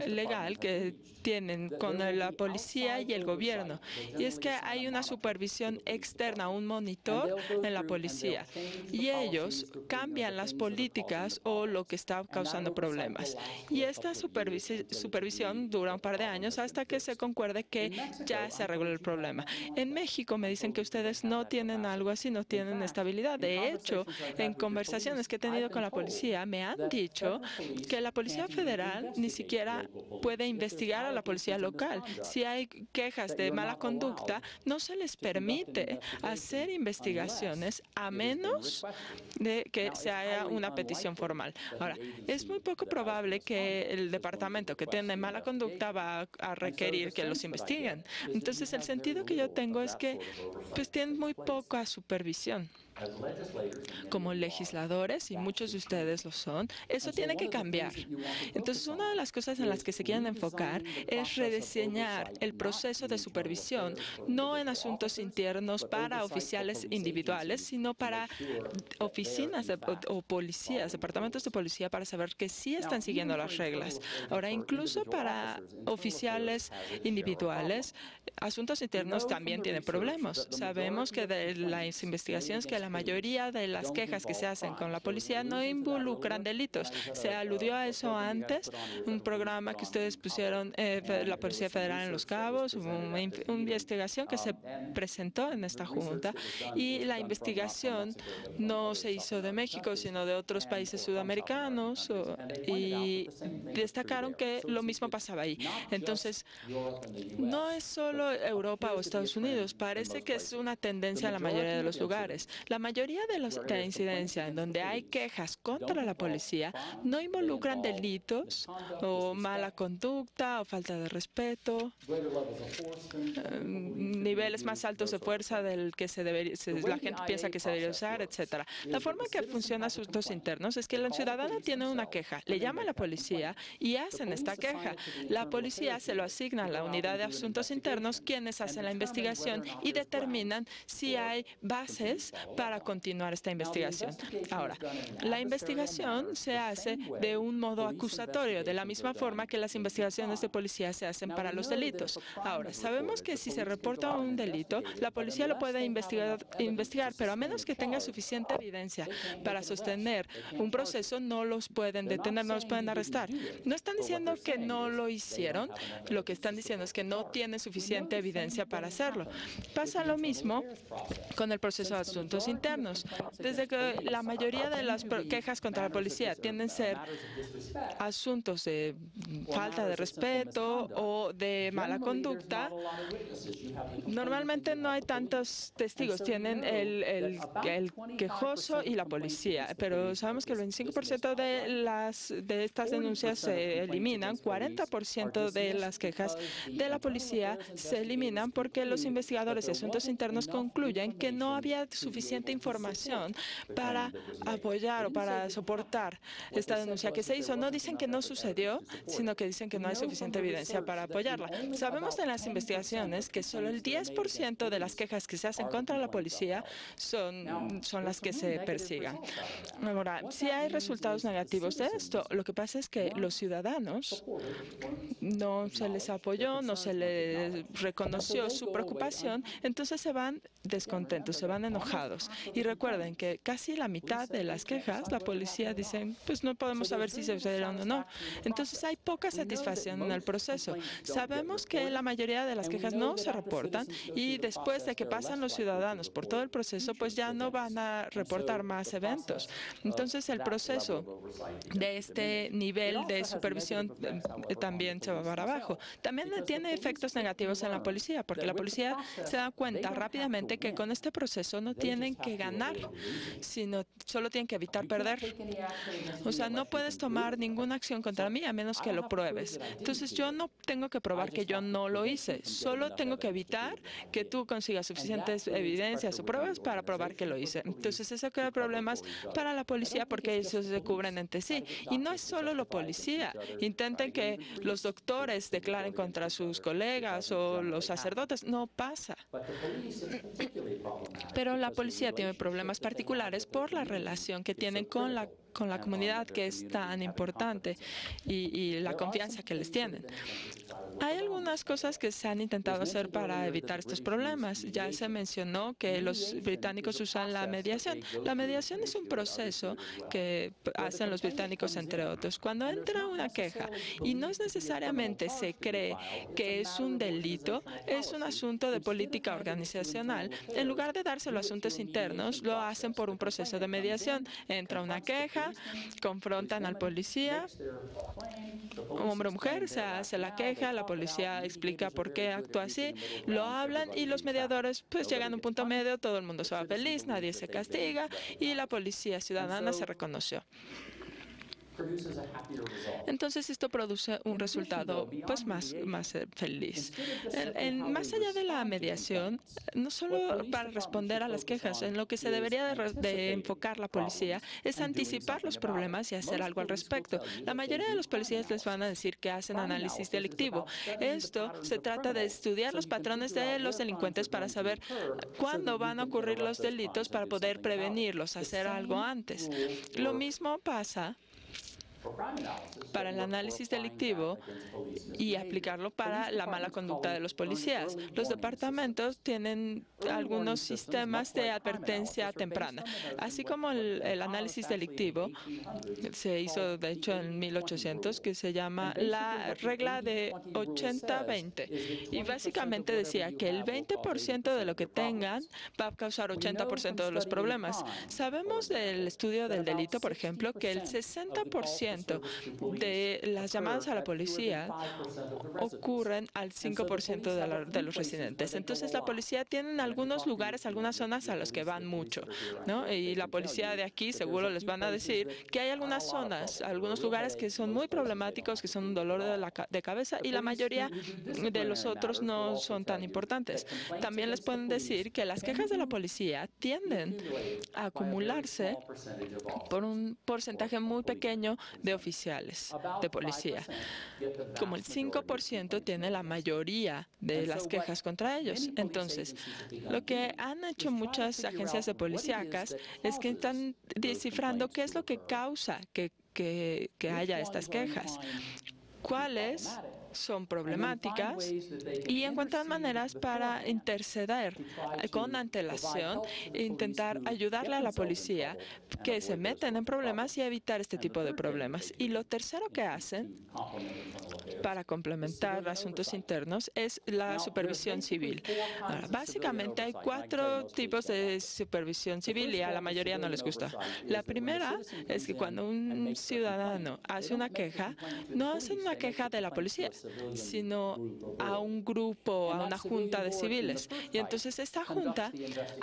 Speaker 4: legal que tienen con la policía y el gobierno. Y es que hay una supervisión externa, un monitor en la policía. Y ellos cambian las políticas o lo que está causando problemas. Y esta supervisión dura un par de años hasta que se concuerde que ya se arregló el problema. En México me dicen que ustedes no tienen algo así, no tienen estabilidad. De hecho, en conversaciones que he tenido con la policía, me han dicho que la Policía Federal ni siquiera puede investigar a la policía local. Si hay quejas de mala conducta, no se les permite hacer investigaciones a menos de que se haga una petición formal. Ahora, es muy poco probable que el departamento que tiene mala conducta va a requerir que los investiguen. Entonces, el sentido que yo tengo es que pues tienen muy poca supervisión. Como legisladores, y muchos de ustedes lo son, eso tiene que cambiar. Entonces, una de las cosas en las que se quieren enfocar es rediseñar el proceso de supervisión, no en asuntos internos para oficiales individuales, sino para oficinas o policías, departamentos de policía, para saber que sí están siguiendo las reglas. Ahora, incluso para oficiales individuales, asuntos internos también tienen problemas. Sabemos que de las investigaciones que la mayoría de las quejas que se hacen con la policía no involucran delitos. Se aludió a eso antes, un programa que ustedes pusieron, la Policía Federal en Los Cabos, hubo una investigación que se presentó en esta junta y la investigación no se hizo de México, sino de otros países sudamericanos y destacaron que lo mismo pasaba ahí. Entonces, no es solo Europa o Estados Unidos, parece que es una tendencia en la mayoría de los lugares. La mayoría de la incidencia en donde hay quejas contra la policía no involucran delitos o mala conducta o falta de respeto, niveles más altos de fuerza del que la gente piensa que se debería usar, etcétera. La forma que funciona asuntos internos es que la ciudadana tiene una queja, le llama a la policía y hacen esta queja. La policía se lo asigna a la unidad de asuntos internos, quienes hacen la investigación y determinan si hay bases para continuar esta investigación. Ahora, la investigación se hace de un modo acusatorio, de la misma forma que las investigaciones de policía se hacen para los delitos. Ahora, sabemos que si se reporta un delito, la policía lo puede investigar, pero a menos que tenga suficiente evidencia para sostener un proceso, no los pueden detener, no los pueden arrestar. No están diciendo que no lo hicieron, lo que están diciendo es que no tienen suficiente evidencia para hacerlo. Pasa lo mismo con el proceso de asuntos internos. Desde que la mayoría de las quejas contra la policía tienden a ser asuntos de falta de respeto o de mala conducta, normalmente no hay tantos testigos. Tienen el quejoso y la policía, pero sabemos que el 25% de estas denuncias se eliminan, 40% de las quejas de la policía se eliminan porque los investigadores de asuntos internos concluyen que no había suficiente información para apoyar o para soportar esta denuncia que se hizo. No dicen que no sucedió, sino que dicen que no hay suficiente evidencia para apoyarla. Sabemos en las investigaciones que solo el 10% de las quejas que se hacen contra la policía son las que se persigan. Ahora, si hay resultados negativos de esto, lo que pasa es que los ciudadanos no se les apoyó, no se les reconoció su preocupación, entonces se van descontentos, se van enojados. Y recuerden que casi la mitad de las quejas, la policía dice, pues no podemos saber si se sucedieron o no. Entonces hay poca satisfacción en el proceso. Sabemos que la mayoría de las quejas no se reportan y después de que pasan los ciudadanos por todo el proceso, pues ya no van a reportar más eventos. Entonces el proceso de este nivel de supervisión también se va para abajo. También tiene efectos negativos en la policía, porque la policía se da cuenta rápidamente que con este proceso no tienen que ganar, sino solo tienen que evitar perder. O sea, no puedes tomar ninguna acción contra mí a menos que lo pruebes. Entonces yo no tengo que probar que yo no lo hice, solo tengo que evitar que tú consigas suficientes evidencias o pruebas para probar que lo hice. Entonces eso crea problemas para la policía porque ellos se cubren entre sí. Y no es solo la policía. Intenten que los doctores declaren contra sus colegas o los sacerdotes. No pasa. Pero la policía tiene problemas particulares por la relación que tienen con la comunidad, que es tan importante, y la confianza que les tienen. Hay algunas cosas que se han intentado hacer para evitar estos problemas. Ya se mencionó que los británicos usan la mediación. La mediación es un proceso que hacen los británicos, entre otros. Cuando entra una queja y no es necesariamente se cree que es un delito, es un asunto de política organizacional, en lugar de dárselo a asuntos internos, lo hacen por un proceso de mediación. Entra una queja, confrontan al policía, hombre o mujer, se hace la queja, la policía explica por qué actúa así, lo hablan y los mediadores pues llegan a un punto medio, todo el mundo se va feliz, nadie se castiga y la policía ciudadana se reconoció. Entonces esto produce un resultado pues más feliz. Más allá de la mediación, no solo para responder a las quejas, en lo que se debería de enfocar la policía es anticipar los problemas y hacer algo al respecto. La mayoría de los policías les van a decir que hacen análisis delictivo. Esto se trata de estudiar los patrones de los delincuentes para saber cuándo van a ocurrir los delitos para poder prevenirlos, hacer algo antes. Lo mismo pasa para el análisis delictivo y aplicarlo para la mala conducta de los policías. Los departamentos tienen algunos sistemas de advertencia temprana. Así como el análisis delictivo se hizo, de hecho, en 1800, que se llama la regla de 80-20. Y básicamente decía que el 20% de lo que tengan va a causar 80% de los problemas. Sabemos del estudio del delito, por ejemplo, que el 60% de las llamadas a la policía ocurren al 5% de los residentes. Entonces, la policía tiene algunos lugares, algunas zonas a los que van mucho, ¿no? Y la policía de aquí seguro les van a decir que hay algunas zonas, algunos lugares que son muy problemáticos, que son un dolor de cabeza, y la mayoría de los otros no son tan importantes. También les pueden decir que las quejas de la policía tienden a acumularse por un porcentaje muy pequeño de oficiales de policía. Como el 5% tiene la mayoría de las quejas contra ellos. Entonces, lo que han hecho muchas agencias de policíacas es que están descifrando qué es lo que causa que haya estas quejas, cuáles son problemáticas y encuentran maneras para interceder con antelación e intentar ayudarle a la policía que se meten en problemas y evitar este tipo de problemas. Y lo tercero que hacen para complementar asuntos internos es la supervisión civil. Ahora, básicamente hay 4 tipos de supervisión civil y a la mayoría no les gusta. La primera es que cuando un ciudadano hace una queja, no hacen una queja de la policía, sino a un grupo, a una junta de civiles. Y entonces esta junta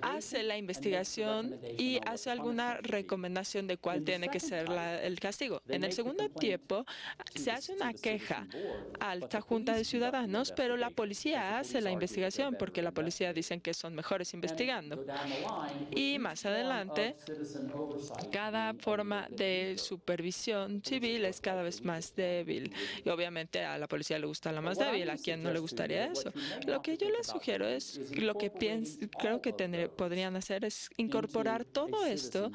Speaker 4: hace la investigación y hace alguna recomendación de cuál tiene que ser el castigo. En el segundo tiempo, se hace una queja a esta junta de ciudadanos, pero la policía hace la investigación porque la policía dicen que son mejores investigando. Y más adelante, cada forma de supervisión civil es cada vez más débil. Y obviamente a la policía le gusta la más débil, a quien no le gustaría eso. Lo que yo les sugiero es, lo que creo que podrían hacer es incorporar todo esto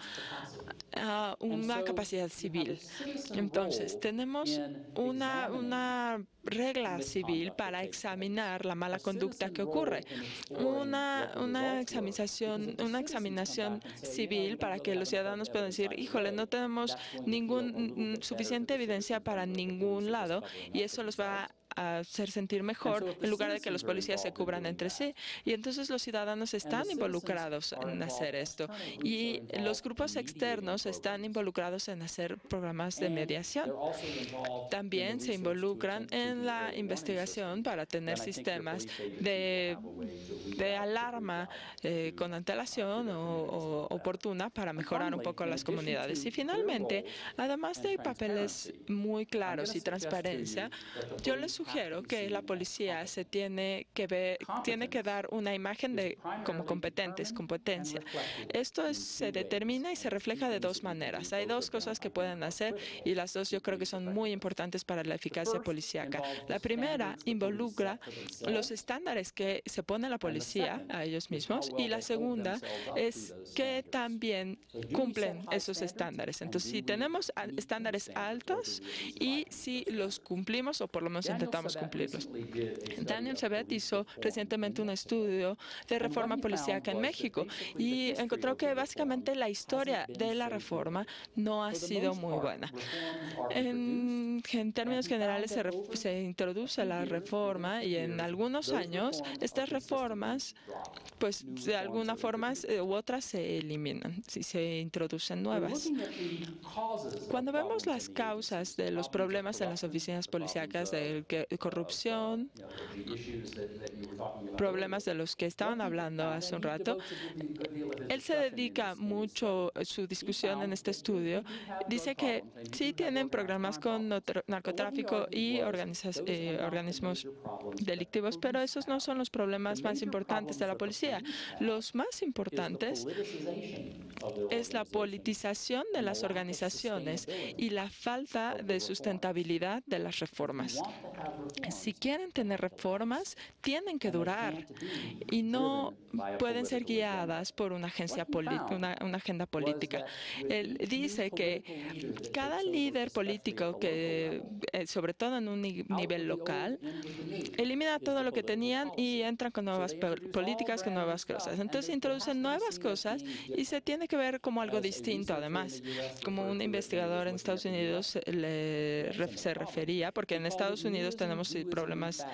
Speaker 4: a una capacidad civil. Entonces, tenemos una regla civil para examinar la mala conducta que ocurre, una examinación civil para que los ciudadanos puedan decir, híjole, no tenemos suficiente evidencia para ningún lado, y eso los va a hacer sentir mejor en lugar de que los policías se cubran entre sí. Y entonces los ciudadanos están involucrados en hacer esto. Y los grupos externos están involucrados en hacer programas de mediación. También se involucran en la investigación para tener sistemas de alarma con antelación o oportuna para mejorar un poco las comunidades. Y finalmente, además de papeles muy claros y transparencia, yo les sugiero que la policía tiene que dar una imagen de como competencia. Esto se determina y se refleja de 2 maneras. Hay 2 cosas que pueden hacer y las 2 yo creo que son muy importantes para la eficacia policíaca. La primera involucra los estándares que se pone la policía a ellos mismos, y la segunda es que también cumplen esos estándares. Entonces, si tenemos estándares altos y si los cumplimos, o por lo menos intentamos cumplirlos. Daniel Sabet hizo recientemente un estudio de reforma policíaca en México y encontró que básicamente la historia de la reforma no ha sido muy buena. En términos generales se introduce la reforma y en algunos años estas reformas, pues de alguna forma u otra se eliminan y se introducen nuevas. Cuando vemos las causas de los problemas en las oficinas policíacas de corrupción, problemas de los que estaban hablando hace un rato, él se dedica mucho su discusión en este estudio. Dice que sí tienen programas con narcotráfico y organismos delictivos, pero esos no son los problemas más importantes de la policía. Los más importantes es la politización de las organizaciones y la falta de sustentabilidad de las reformas. Si quieren tener reformas, tienen que durar y no pueden ser guiadas por una agenda política. Él dice que cada líder político, sobre todo en un nivel local, elimina todo lo que tenían y entran con nuevas políticas, con nuevas cosas. Entonces introducen nuevas cosas y se tiene que ver como algo distinto, además. Como un investigador en Estados Unidos se refería, porque en Estados Unidos tenemos problemas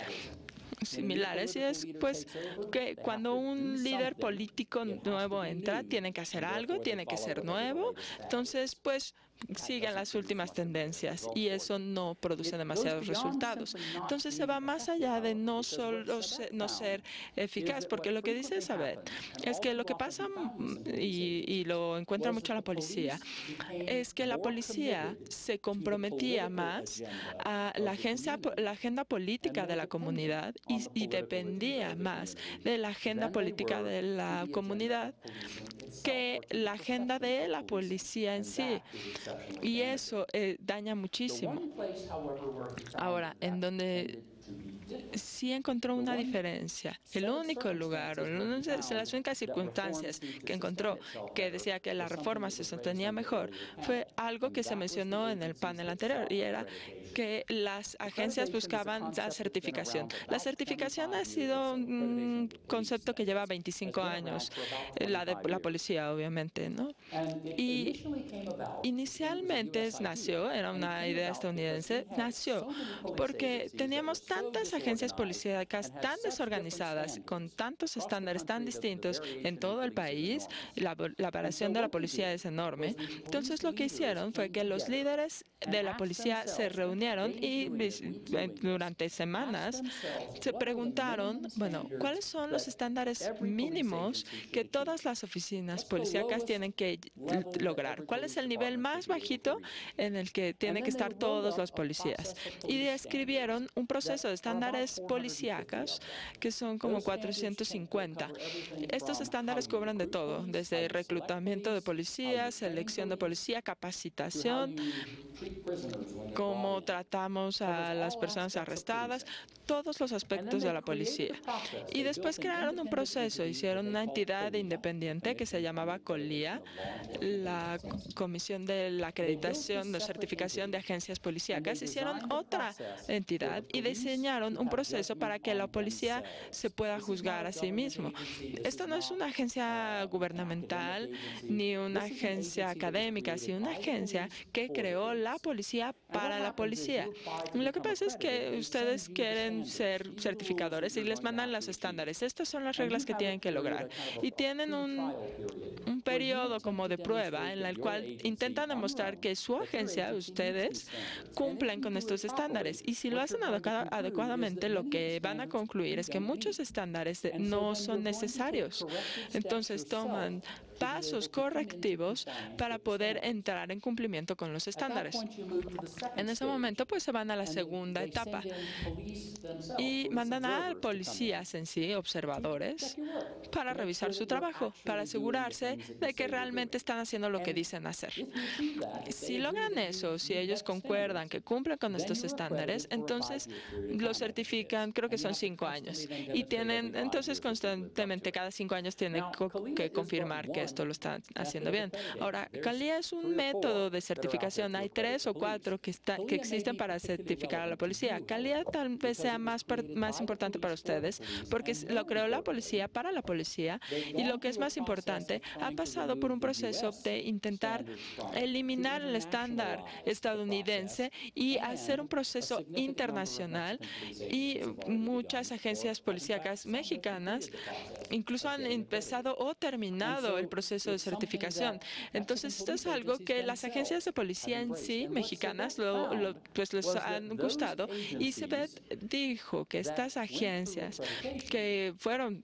Speaker 4: similares, y es pues que cuando un líder político nuevo entra, tiene que hacer algo, tiene que ser nuevo, entonces pues siguen las últimas tendencias y eso no produce demasiados resultados. Entonces se va más allá de no solo no ser eficaz, porque lo que dice Sabet es que lo que pasa, y lo encuentra mucho la policía, es que la policía se comprometía más a la agenda política de la comunidad y dependía más de la agenda política de la comunidad que la agenda de la policía en sí. Y eso daña muchísimo. Ahora, en donde sí encontró una diferencia. El único lugar, o las únicas circunstancias que encontró que decía que la reforma se sostenía mejor, fue algo que se mencionó en el panel anterior, y era que las agencias buscaban la certificación. La certificación ha sido un concepto que lleva 25 años, la de la policía, obviamente, ¿no? Y inicialmente nació, era una idea estadounidense, nació porque teníamos tantas agencias policíacas tan desorganizadas, con tantos estándares tan distintos en todo el país, la variación de la policía es enorme. Entonces lo que hicieron fue que los líderes de la policía se reunieron y durante semanas se preguntaron, bueno, ¿cuáles son los estándares mínimos que todas las oficinas policíacas tienen que lograr? ¿Cuál es el nivel más bajito en el que tienen que estar todos los policías? Y describieron un proceso de estándares policíacas que son como 450. Estos estándares cubren de todo, desde reclutamiento de policías, selección de policía, capacitación, cómo tratamos a las personas arrestadas, todos los aspectos de la policía. Y después crearon un proceso, hicieron una entidad independiente que se llamaba COLIA, la Comisión de la Acreditación de Certificación de Agencias Policíacas. Hicieron otra entidad y diseñaron un proceso para que la policía se pueda juzgar a sí mismo. Esto no es una agencia gubernamental ni una agencia académica, sino una agencia que creó la policía para la policía. Lo que pasa es que ustedes quieren ser certificadores y les mandan los estándares. Estas son las reglas que tienen que lograr. Y tienen un periodo como de prueba en el cual intentan demostrar que su agencia, ustedes, cumplen con estos estándares. Y si lo hacen adecuadamente, lo que van a concluir es que muchos estándares no son necesarios. Entonces toman pasos correctivos para poder entrar en cumplimiento con los estándares. En ese momento, pues se van a la segunda etapa y mandan a policías en sí, observadores, para revisar su trabajo, para asegurarse de que realmente están haciendo lo que dicen hacer. Si logran eso, si ellos concuerdan que cumplen con estos estándares, entonces lo certifican, creo que son 5 años. Y tienen, entonces constantemente, cada 5 años tienen que confirmar que esto lo están haciendo bien. Ahora, CALIA es un método de certificación. Hay 3 o 4 que existen para certificar a la policía. CALIA tal vez sea más importante para ustedes porque lo creó la policía para la policía, y lo que es más importante, ha pasado por un proceso de intentar eliminar el estándar estadounidense y hacer un proceso internacional, y muchas agencias policíacas mexicanas incluso han empezado o terminado el proceso de certificación. Entonces, esto es algo que las agencias de policía en sí, mexicanas, pues les han gustado, y CEBET dijo que estas agencias que fueron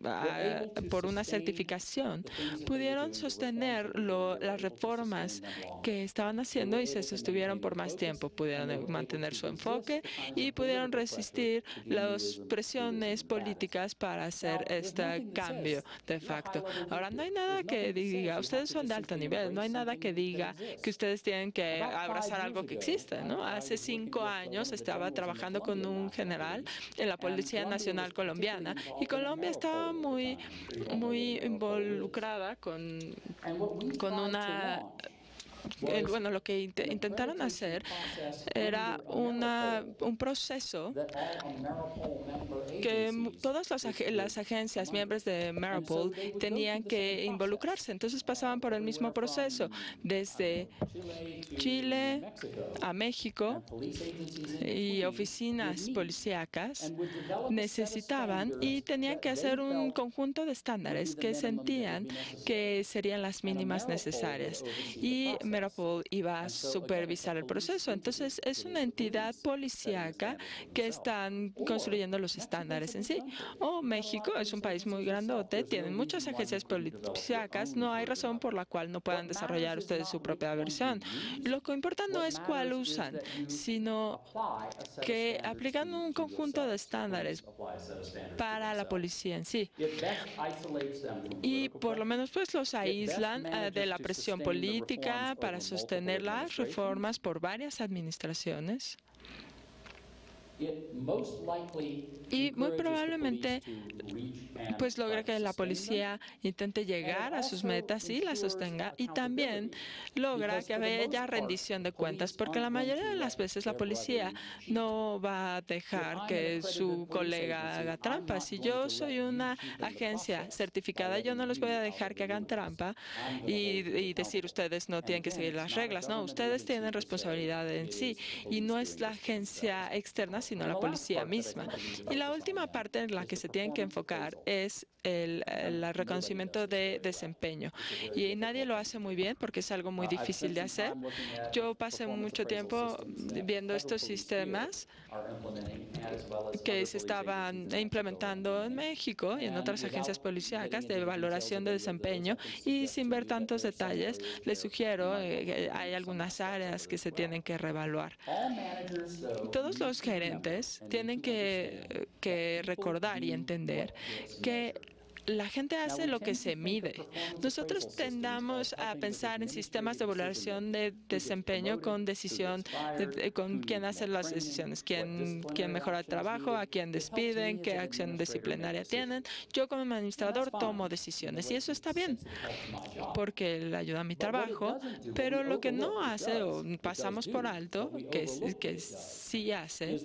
Speaker 4: por una certificación pudieron sostener las reformas que estaban haciendo y se sostuvieron por más tiempo, pudieron mantener su enfoque y pudieron resistir las presiones políticas para hacer este cambio de facto. Ahora, no hay nada que diga, ustedes son de alto nivel, no hay nada que diga que ustedes tienen que abrazar algo que existe, ¿no? Hace 5 años estaba trabajando con un general en la Policía Nacional Colombiana, y Colombia estaba muy involucrada con una... Bueno, lo que intentaron hacer era un proceso que todas las agencias miembros de Maripol tenían que involucrarse. Entonces pasaban por el mismo proceso, desde Chile a México, y oficinas policíacas necesitaban y tenían que hacer un conjunto de estándares que sentían que serían las mínimas necesarias. Y Maripol iba a supervisar el proceso. Entonces, es una entidad policíaca que están construyendo los estándares en sí. México es un país muy grandote, tienen muchas agencias policíacas, no hay razón por la cual no puedan desarrollar ustedes su propia versión. Lo que importa no es cuál usan, sino que aplican un conjunto de estándares para la policía en sí. Y por lo menos pues los aíslan de la presión política para para sostener las reformas por varias administraciones. Y muy probablemente pues logra que la policía intente llegar a sus metas y las sostenga, y también logra que haya rendición de cuentas, porque la mayoría de las veces la policía no va a dejar que su colega haga trampa. Si yo soy una agencia certificada, yo no les voy a dejar que hagan trampa y decir ustedes no tienen que seguir las reglas. No, ustedes tienen responsabilidad en sí, y no es la agencia externa, sino la policía misma. Y la última parte en la que se tienen que enfocar es el reconocimiento de desempeño. Y nadie lo hace muy bien porque es algo muy difícil de hacer. Yo pasé mucho tiempo viendo estos sistemas que se estaban implementando en México y en otras agencias policíacas de valoración de desempeño, y sin ver tantos detalles, les sugiero que hay algunas áreas que se tienen que reevaluar. Todos los gerentes tienen que recordar y entender que la gente hace lo que se mide. Nosotros tendamos a pensar en sistemas de evaluación de desempeño con decisión, con quién hace las decisiones, quién mejora el trabajo, a quién despiden, qué acción disciplinaria tienen. Yo como administrador tomo decisiones y eso está bien porque le ayuda a mi trabajo, pero lo que no hace o pasamos por alto, que sí hace,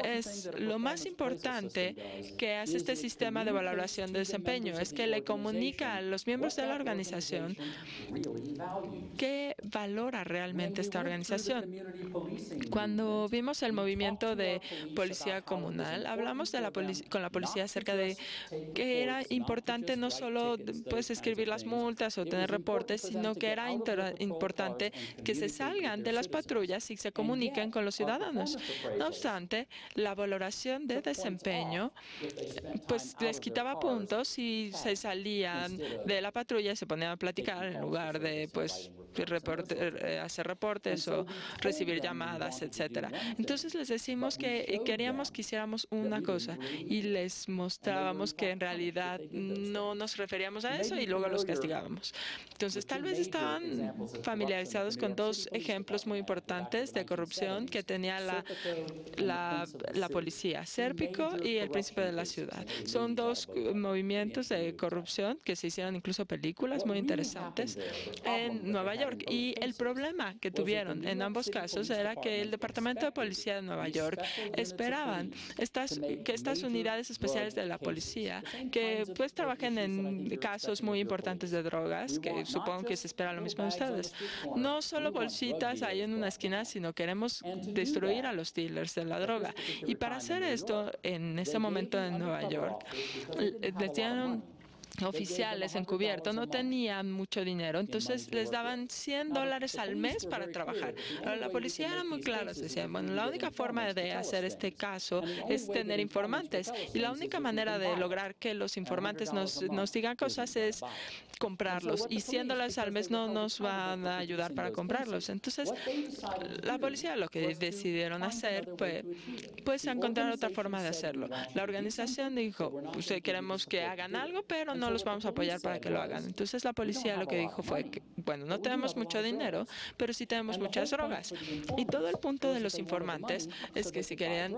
Speaker 4: es lo más importante que hace este sistema de valoración de desempeño, es que le comunica a los miembros de la organización qué valora realmente esta organización. Cuando vimos el movimiento de policía comunal, hablamos con la policía acerca de que era importante no solo pues, escribir las multas o tener reportes, sino que era importante que se salgan de las patrullas y se comuniquen con los ciudadanos. No obstante, la valoración de desempeño pues les quitaba puntos y se salían de la patrulla y se ponían a platicar en lugar de pues hacer reportes o recibir llamadas, etcétera. Entonces les decimos que queríamos que hiciéramos una cosa y les mostrábamos que en realidad no nos referíamos a eso y luego los castigábamos. Entonces tal vez estaban familiarizados con dos ejemplos muy importantes de corrupción que tenía la policía, Sérpico y el Príncipe de la Ciudad. Son dos movimientos de corrupción que se hicieron incluso películas muy interesantes en Nueva York. Y el problema que tuvieron en ambos casos era que el Departamento de Policía de Nueva York esperaban que estas unidades especiales de la policía que pues trabajen en casos muy importantes de drogas, que supongo que se espera lo mismo de ustedes. No solo bolsitas ahí en una esquina, sino queremos destruir a los dealers de la droga. Y para hacer esto, en ese momento en Nueva York, les dieron oficiales encubiertos, no tenían mucho dinero, entonces les daban $100 al mes para trabajar. Ahora, la policía era muy clara, decían, bueno, la única forma de hacer este caso es tener informantes, y la única manera de lograr que los informantes nos digan cosas es comprarlos, y $100 al mes no nos van a ayudar para comprarlos. Entonces, la policía lo que decidieron hacer fue pues encontrar otra forma de hacerlo. La organización dijo, pues queremos que hagan algo, pero no los vamos a apoyar para que lo hagan. Entonces la policía lo que dijo fue que, bueno, no tenemos mucho dinero, pero sí tenemos muchas drogas. Y todo el punto de los informantes es que si querían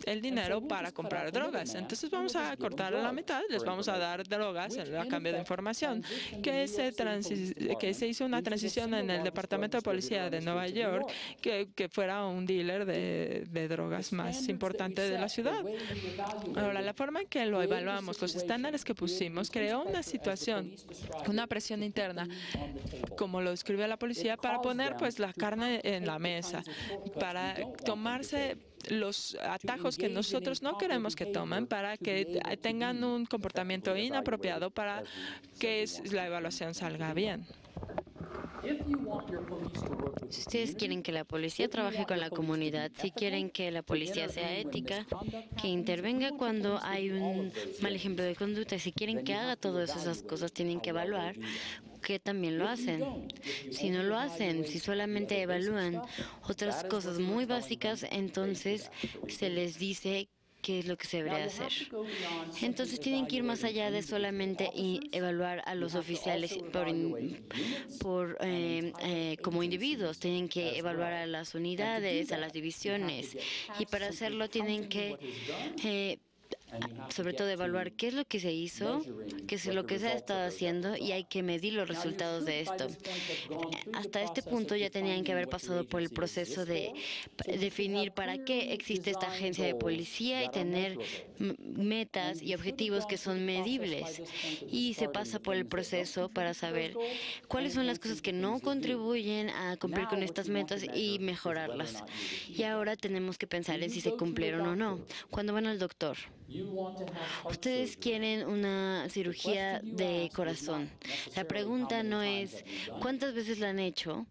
Speaker 4: el dinero para comprar drogas, entonces vamos a cortar a la mitad, les vamos a dar drogas a cambio de información. Que se hizo una transición en el Departamento de Policía de Nueva York que fuera un dealer de drogas más importante de la ciudad. Ahora, la forma en que lo evaluamos, los estándares que pusimos, creó una situación, una presión interna, como lo describió la policía, para poner pues la carne en la mesa, para tomarse los atajos que nosotros no queremos que tomen, para que tengan un comportamiento inapropiado para que la evaluación salga bien.
Speaker 3: Si ustedes quieren que la policía trabaje con la comunidad, si quieren que la policía sea ética, que intervenga cuando hay un mal ejemplo de conducta, si quieren que haga todas esas cosas, tienen que evaluar que también lo hacen. Si no lo hacen, si solamente evalúan otras cosas muy básicas, entonces se les dice qué es lo que se debería hacer. Entonces tienen que ir más allá de solamente evaluar a los oficiales como individuos, tienen que evaluar a las unidades, a las divisiones, y para hacerlo tienen que sobre todo evaluar qué es lo que se hizo, qué es lo que se ha estado haciendo, y hay que medir los resultados de esto. Hasta este punto ya tenían que haber pasado por el proceso de definir para qué existe esta agencia de policía y tener metas y objetivos que son medibles. Y se pasa por el proceso para saber cuáles son las cosas que no contribuyen a cumplir con estas metas y mejorarlas. Y ahora tenemos que pensar en si se cumplieron o no. Cuando van al doctor, ustedes quieren una cirugía de corazón. La pregunta no es ¿cuántas veces la han hecho?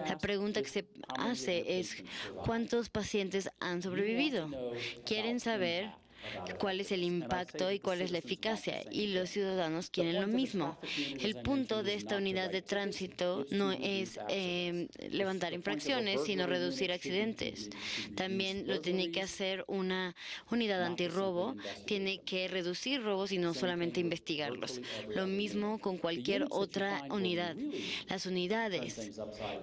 Speaker 3: La pregunta que se hace es ¿cuántos pacientes han sobrevivido? Quieren saber cuál es el impacto y cuál es la eficacia, y los ciudadanos quieren lo mismo. El punto de esta unidad de tránsito no es levantar infracciones, sino reducir accidentes. También lo tiene que hacer una unidad antirrobo, tiene que reducir robos y no solamente investigarlos. Lo mismo con cualquier otra unidad. Las unidades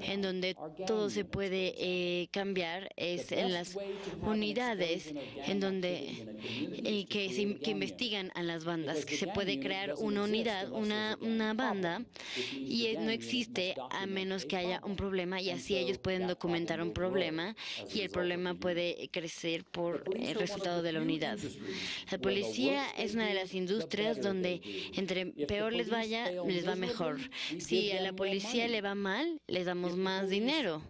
Speaker 3: en donde todo se puede cambiar es en las unidades en donde que investigan a las bandas, que se puede crear una unidad, una banda, y no existe a menos que haya un problema, y así ellos pueden documentar un problema y el problema puede crecer por el resultado de la unidad. La policía es una de las industrias donde entre peor les vaya, les va mejor. Si a la policía le va mal, les damos más dinero.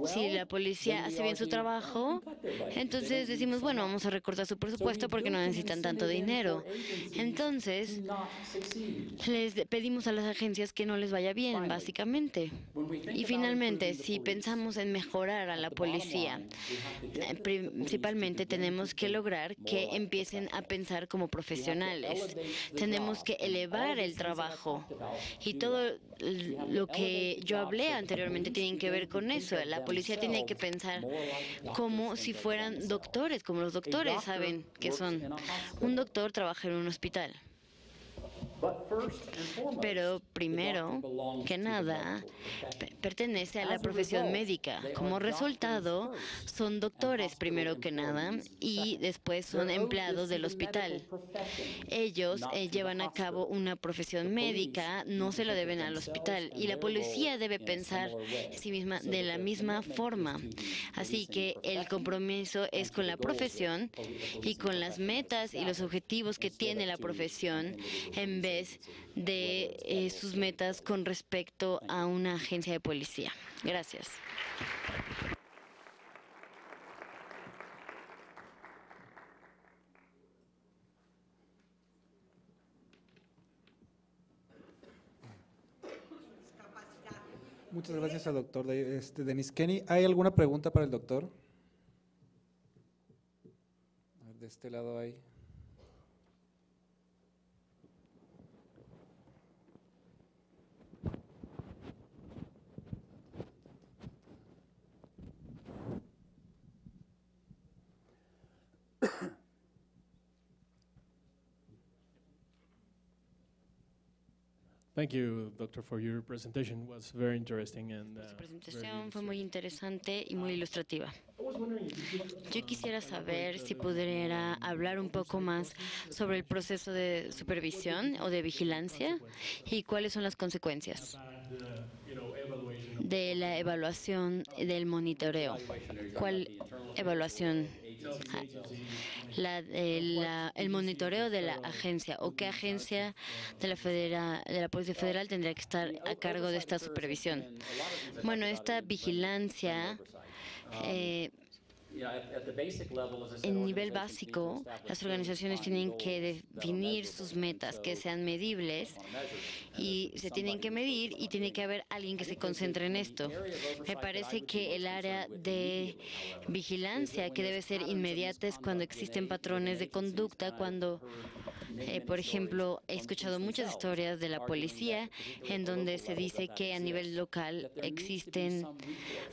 Speaker 3: Si la policía hace bien su trabajo, entonces decimos, bueno, vamos a recortar su presupuesto porque no necesitan tanto dinero. Entonces, les pedimos a las agencias que no les vaya bien, básicamente. Y finalmente, si pensamos en mejorar a la policía, principalmente tenemos que lograr que empiecen a pensar como profesionales. Tenemos que elevar el trabajo. Y todo lo que yo hablé anteriormente tiene que ver con eso. La policía tiene que pensar como si fueran doctores, como los doctores saben que son. Un doctor trabaja en un hospital. Pero primero que nada, pertenece a la profesión médica. Como resultado, son doctores primero que nada y después son empleados del hospital. Ellos llevan a cabo una profesión médica, no se lo deben al hospital, y la policía debe pensar sí misma de la misma forma. Así que el compromiso es con la profesión y con las metas y los objetivos que tiene la profesión en vez de sus metas con respecto a una agencia de policía. Gracias.
Speaker 5: Muchas gracias al doctor Dennis Kenny. ¿Hay alguna pregunta para el doctor? A ver, de este lado hay.
Speaker 6: Thank you, Doctor, for your presentation. It was very interesting and
Speaker 3: Su presentación fue muy interesante y muy ilustrativa. Yo quisiera saber si pudiera hablar un poco más sobre el proceso de supervisión o de vigilancia y cuáles son las consecuencias de la evaluación del monitoreo. ¿Cuál evaluación? El monitoreo de la agencia, o qué agencia de la Policía Federal tendría que estar a cargo de esta supervisión. Bueno, esta vigilancia en nivel básico, las organizaciones tienen que definir sus metas, que sean medibles, y se tienen que medir y tiene que haber alguien que se concentre en esto. Me parece que el área de vigilancia, que debe ser inmediata, es cuando existen patrones de conducta, cuando Por ejemplo, he escuchado muchas historias de la policía en donde se dice que a nivel local existen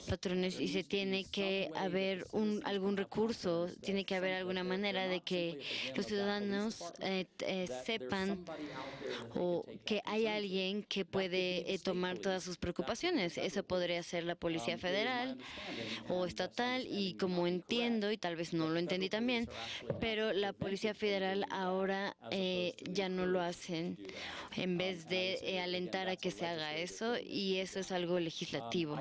Speaker 3: patrones y se tiene que haber algún recurso, tiene que haber alguna manera de que los ciudadanos sepan o que hay alguien que puede tomar todas sus preocupaciones. Eso podría ser la Policía Federal o estatal, y como entiendo, y tal vez no lo entendí también, pero la Policía Federal ahora ya no lo hacen, en vez de alentar a que se haga eso, y eso es algo legislativo.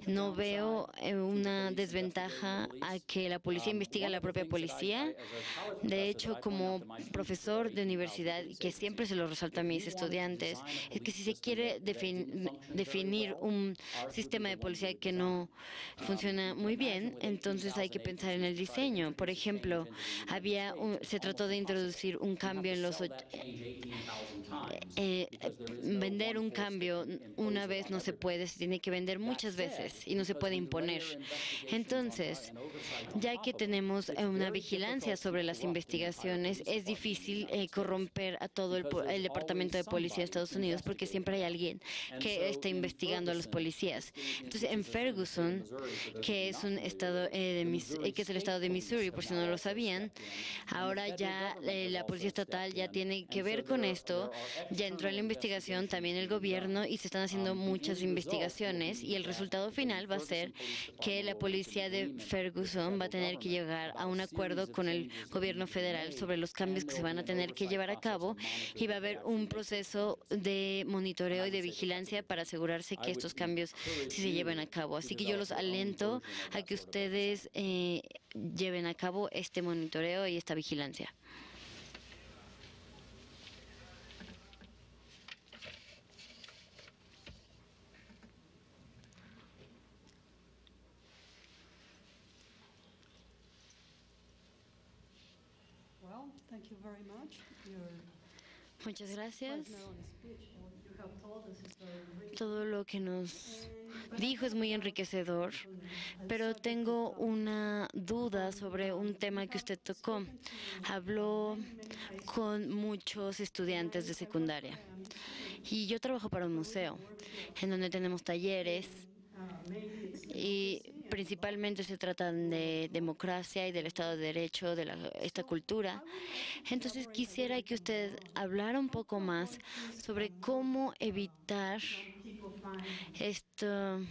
Speaker 3: No veo una desventaja a que la policía investigue a la propia policía. De hecho, como profesor de universidad, que siempre se lo resalto a mis estudiantes, es que si se quiere definir un sistema de policía que no funciona muy bien, entonces hay que pensar en el diseño. Por ejemplo, se trató de introducir un cambio en vender un cambio una vez no se puede, se tiene que vender muchas veces y no se puede imponer. Entonces, ya que tenemos una vigilancia sobre las investigaciones, es difícil corromper a todo el Departamento de Policía de Estados Unidos, porque siempre hay alguien que está investigando a los policías. Entonces, en Ferguson, que es un estado que es el estado de Missouri, por si no lo sabían, ahora ya la policía estatal ya tiene que ver con esto, ya entró en la investigación también el gobierno y se están haciendo muchas investigaciones, y el resultado final va a ser que la policía de Ferguson va a tener que llegar a un acuerdo con el gobierno federal sobre los cambios que se van a tener que llevar a cabo, y va a haber un proceso de monitoreo y de vigilancia para asegurarse que estos cambios sí se lleven a cabo. Así que yo los alento a que ustedes lleven a cabo este monitoreo y esta vigilancia. Muchas gracias. Todo lo que nos dijo es muy enriquecedor, pero tengo una duda sobre un tema que usted tocó. Habló con muchos estudiantes de secundaria, y yo trabajo para un museo en donde tenemos talleres y principalmente se tratan de democracia y del Estado de Derecho, de esta cultura. Entonces quisiera que usted hablara un poco más sobre cómo evitar este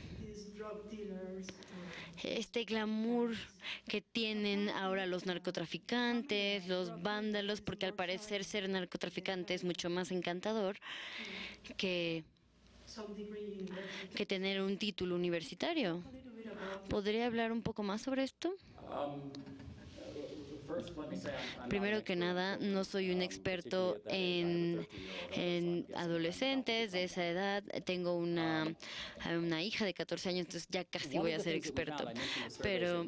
Speaker 3: glamour que tienen ahora los narcotraficantes, los vándalos, porque al parecer ser narcotraficante es mucho más encantador que tener un título universitario. ¿Podría hablar un poco más sobre esto? Primero que nada, no soy un experto en adolescentes de esa edad. Tengo una hija de 14 años, entonces ya casi voy a ser experto. Pero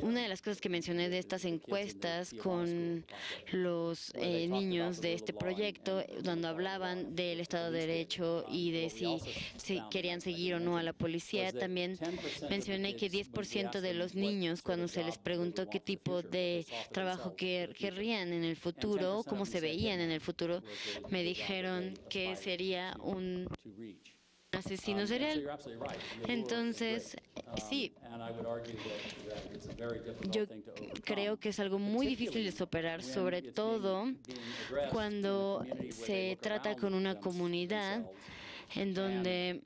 Speaker 3: una de las cosas que mencioné de estas encuestas con los niños de este proyecto, cuando hablaban del Estado de Derecho y de si querían seguir o no a la policía, también mencioné que 10% de los niños, cuando se les preguntó qué tipo de trabajo que querrían en el futuro, cómo se veían en el futuro, me dijeron que sería un asesino serial. Entonces, sí, yo creo que es algo muy difícil de superar, sobre todo cuando se trata con una comunidad en donde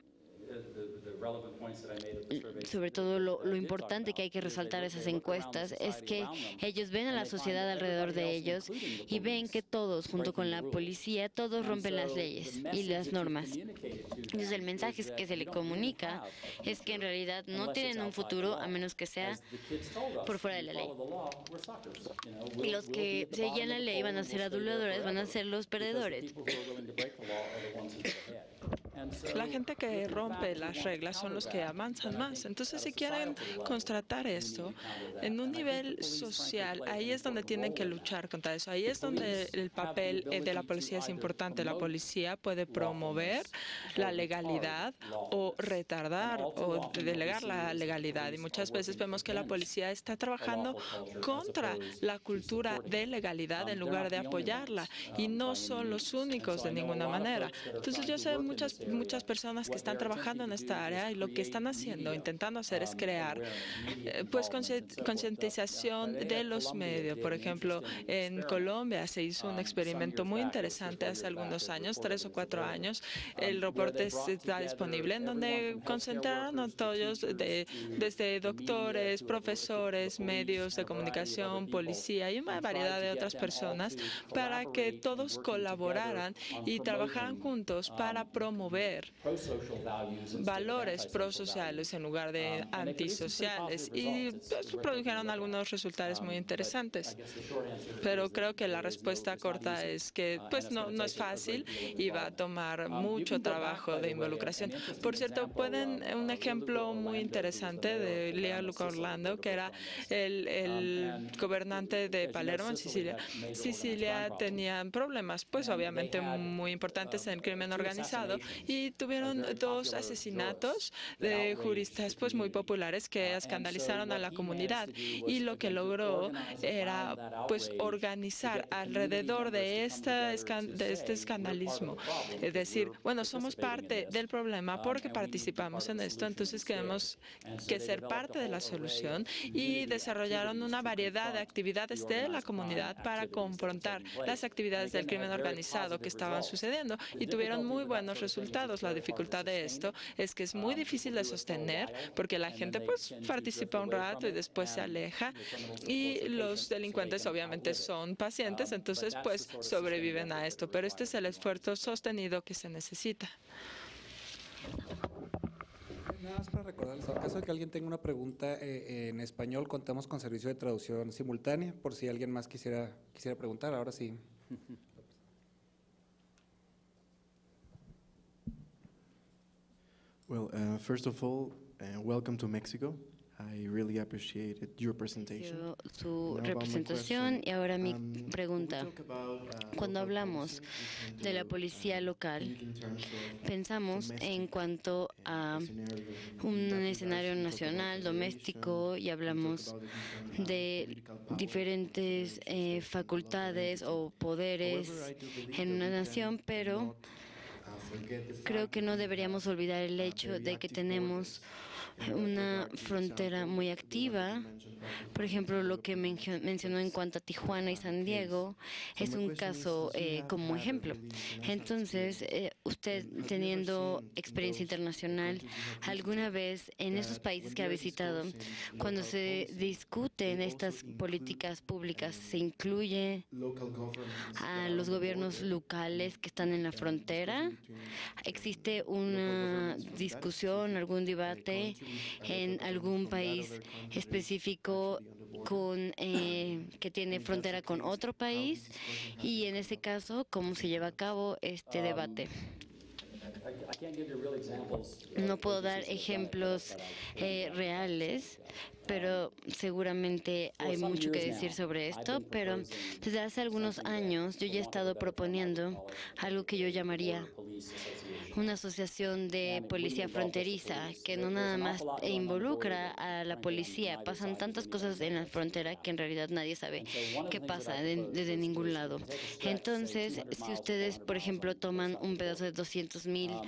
Speaker 3: sobre todo lo importante que hay que resaltar esas encuestas es que ellos ven a la sociedad alrededor de ellos y ven que todos, junto con la policía, todos rompen las leyes y las normas. Entonces el mensaje que se le comunica es que en realidad no tienen un futuro a menos que sea por fuera de la ley. Y los que seguían la ley van a ser aduladores, van a ser los perdedores.
Speaker 4: La gente que rompe las reglas son los que avanzan más. Entonces, si quieren constatar esto en un nivel social, ahí es donde tienen que luchar contra eso. Ahí es donde el papel de la policía es importante. La policía puede promover la legalidad o retardar o delegar la legalidad. Y muchas veces vemos que la policía está trabajando contra la cultura de legalidad en lugar de apoyarla. Y no son los únicos de ninguna manera. Entonces, yo sé muchas personas que están trabajando en esta área y lo que están haciendo, intentando hacer es crear pues concientización de los medios. Por ejemplo, en Colombia se hizo un experimento muy interesante hace algunos años, 3 o 4 años. El reporte está disponible en donde concentraron a todos, desde doctores, profesores, medios de comunicación, policía y una variedad de otras personas, para que todos colaboraran y trabajaran juntos para promover valores prosociales en lugar de antisociales. Y pues, produjeron algunos resultados muy interesantes. Pero creo que la respuesta corta es que pues no es fácil y va a tomar mucho trabajo de involucración. Por cierto, un ejemplo muy interesante de Lea Luca Orlando, que era el gobernante de Palermo en Sicilia. Sicilia tenía problemas, pues obviamente muy importantes en el crimen organizado, y tuvieron 2 asesinatos de juristas pues muy populares que escandalizaron a la comunidad, y lo que logró era pues organizar alrededor de este escandalismo. Es decir, bueno, somos parte del problema porque participamos en esto, entonces tenemos que ser parte de la solución, y desarrollaron una variedad de actividades de la comunidad para confrontar las actividades del crimen organizado que estaban sucediendo, y tuvieron muy buenos resultados. La dificultad de esto es que es muy difícil de sostener porque la gente pues participa un rato y después se aleja, y los delincuentes obviamente son pacientes, entonces pues sobreviven a esto, pero este es el esfuerzo sostenido que se necesita.
Speaker 5: Nada más para recordarles, en caso de que alguien tenga una pregunta en español, contamos con servicio de traducción simultánea, por si alguien más quisiera preguntar. Ahora sí.
Speaker 7: Well, first of all, welcome to Mexico. I really appreciated your presentation.
Speaker 3: Su representación. Y ahora mi pregunta. Cuando hablamos de la policía local, pensamos en cuanto a un escenario nacional, doméstico, y hablamos de diferentes facultades o poderes en una nación, pero creo que no deberíamos olvidar el hecho de que tenemos una frontera muy activa. Por ejemplo, lo que mencionó en cuanto a Tijuana y San Diego es un caso como ejemplo. Entonces, usted, teniendo experiencia internacional, ¿alguna vez en esos países que ha visitado, cuando se discuten estas políticas públicas, se incluye a los gobiernos locales que están en la frontera? ¿Existe una discusión, algún debate en algún país específico que tiene frontera con otro país? Y en ese caso, ¿cómo se lleva a cabo este debate? No puedo dar ejemplos reales, pero seguramente hay mucho que decir sobre esto. Pero desde hace algunos años yo ya he estado proponiendo algo que yo llamaría una asociación de policía fronteriza, que no nada más involucra a la policía. Pasan tantas cosas en la frontera que en realidad nadie sabe qué pasa desde ningún lado. Entonces, si ustedes, por ejemplo, toman un pedazo de 200 millas,